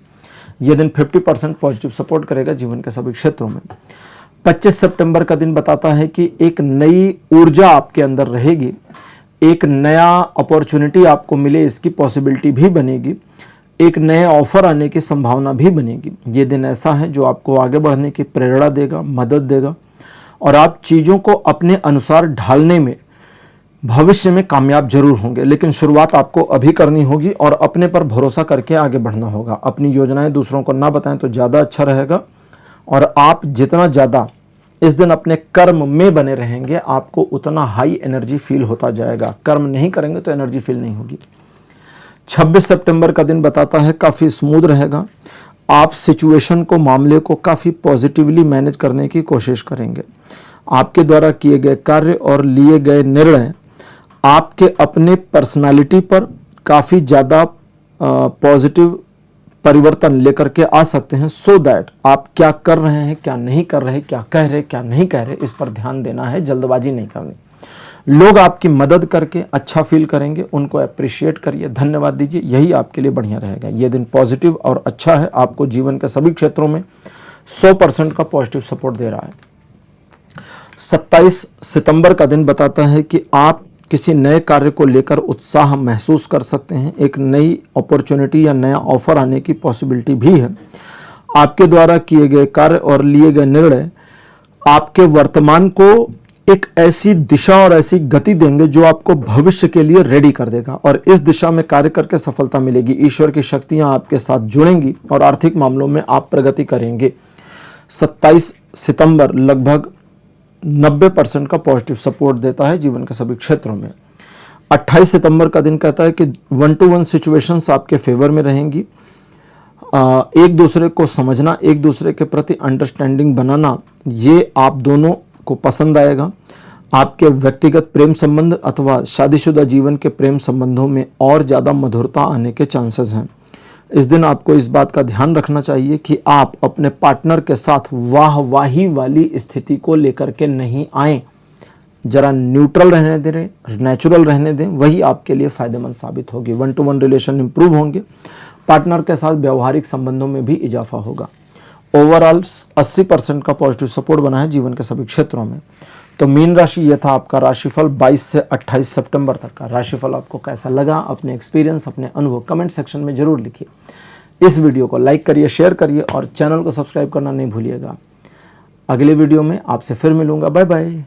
यह दिन 50% पॉजिटिव सपोर्ट करेगा जीवन के सभी क्षेत्रों में। 25 सितंबर का दिन बताता है कि एक नई ऊर्जा आपके अंदर रहेगी, एक नया अपॉर्चुनिटी आपको मिले इसकी पॉसिबिलिटी भी बनेगी, एक नए ऑफर आने की संभावना भी बनेगी। ये दिन ऐसा है जो आपको आगे बढ़ने की प्रेरणा देगा, मदद देगा और आप चीज़ों को अपने अनुसार ढालने में भविष्य में कामयाब जरूर होंगे। लेकिन शुरुआत आपको अभी करनी होगी और अपने पर भरोसा करके आगे बढ़ना होगा। अपनी योजनाएं दूसरों को ना बताएं तो ज़्यादा अच्छा रहेगा और आप जितना ज़्यादा इस दिन अपने कर्म में बने रहेंगे आपको उतना हाई एनर्जी फील होता जाएगा। कर्म नहीं करेंगे तो एनर्जी फील नहीं होगी। 26 सितंबर का दिन बताता है काफ़ी स्मूथ रहेगा। आप सिचुएशन को, मामले को काफ़ी पॉजिटिवली मैनेज करने की कोशिश करेंगे। आपके द्वारा किए गए कार्य और लिए गए निर्णय आपके अपने पर्सनालिटी पर काफ़ी ज़्यादा पॉजिटिव परिवर्तन लेकर के आ सकते हैं। सो दैट आप क्या कर रहे हैं, क्या नहीं कर रहे, क्या कह रहे, क्या नहीं कह रहे, इस पर ध्यान देना है, जल्दबाजी नहीं करनी। लोग आपकी मदद करके अच्छा फील करेंगे, उनको अप्रिशिएट करिए, धन्यवाद दीजिए, यही आपके लिए बढ़िया रहेगा। यह दिन पॉजिटिव और अच्छा है, आपको जीवन के सभी क्षेत्रों में 100% का पॉजिटिव सपोर्ट दे रहा है। 27 सितंबर का दिन बताता है कि आप किसी नए कार्य को लेकर उत्साह महसूस कर सकते हैं। एक नई अपॉर्चुनिटी या नया ऑफर आने की पॉसिबिलिटी भी है। आपके द्वारा किए गए कार्य और लिए गए निर्णय आपके वर्तमान को एक ऐसी दिशा और ऐसी गति देंगे जो आपको भविष्य के लिए रेडी कर देगा और इस दिशा में कार्य करके सफलता मिलेगी। ईश्वर की शक्तियां आपके साथ जुड़ेंगी और आर्थिक मामलों में आप प्रगति करेंगे। 27 सितंबर लगभग 90% का पॉजिटिव सपोर्ट देता है जीवन के सभी क्षेत्रों में। 28 सितंबर का दिन कहता है कि 1-to-1 सिचुएशंस आपके फेवर में रहेंगी। एक दूसरे को समझना, एक दूसरे के प्रति अंडरस्टैंडिंग बनाना, ये आप दोनों को पसंद आएगा। आपके व्यक्तिगत प्रेम संबंध अथवा शादीशुदा जीवन के प्रेम संबंधों में और ज़्यादा मधुरता आने के चांसेस हैं। इस दिन आपको इस बात का ध्यान रखना चाहिए कि आप अपने पार्टनर के साथ वाहवाही वाली स्थिति को लेकर के नहीं आएं। जरा न्यूट्रल रहने दें, नेचुरल रहने दें, वही आपके लिए फ़ायदेमंद साबित होगी। 1-to-1 रिलेशन इंप्रूव होंगे, पार्टनर के साथ व्यवहारिक संबंधों में भी इजाफा होगा। ओवरऑल 80% का पॉजिटिव सपोर्ट बना है जीवन के सभी क्षेत्रों में। तो मीन राशि यह था आपका राशिफल 22 से 28 सितंबर तक का। राशिफल आपको कैसा लगा, अपने एक्सपीरियंस, अपने अनुभव कमेंट सेक्शन में जरूर लिखिए। इस वीडियो को लाइक करिए, शेयर करिए और चैनल को सब्सक्राइब करना नहीं भूलिएगा। अगले वीडियो में आपसे फिर मिलूंगा। Bye bye.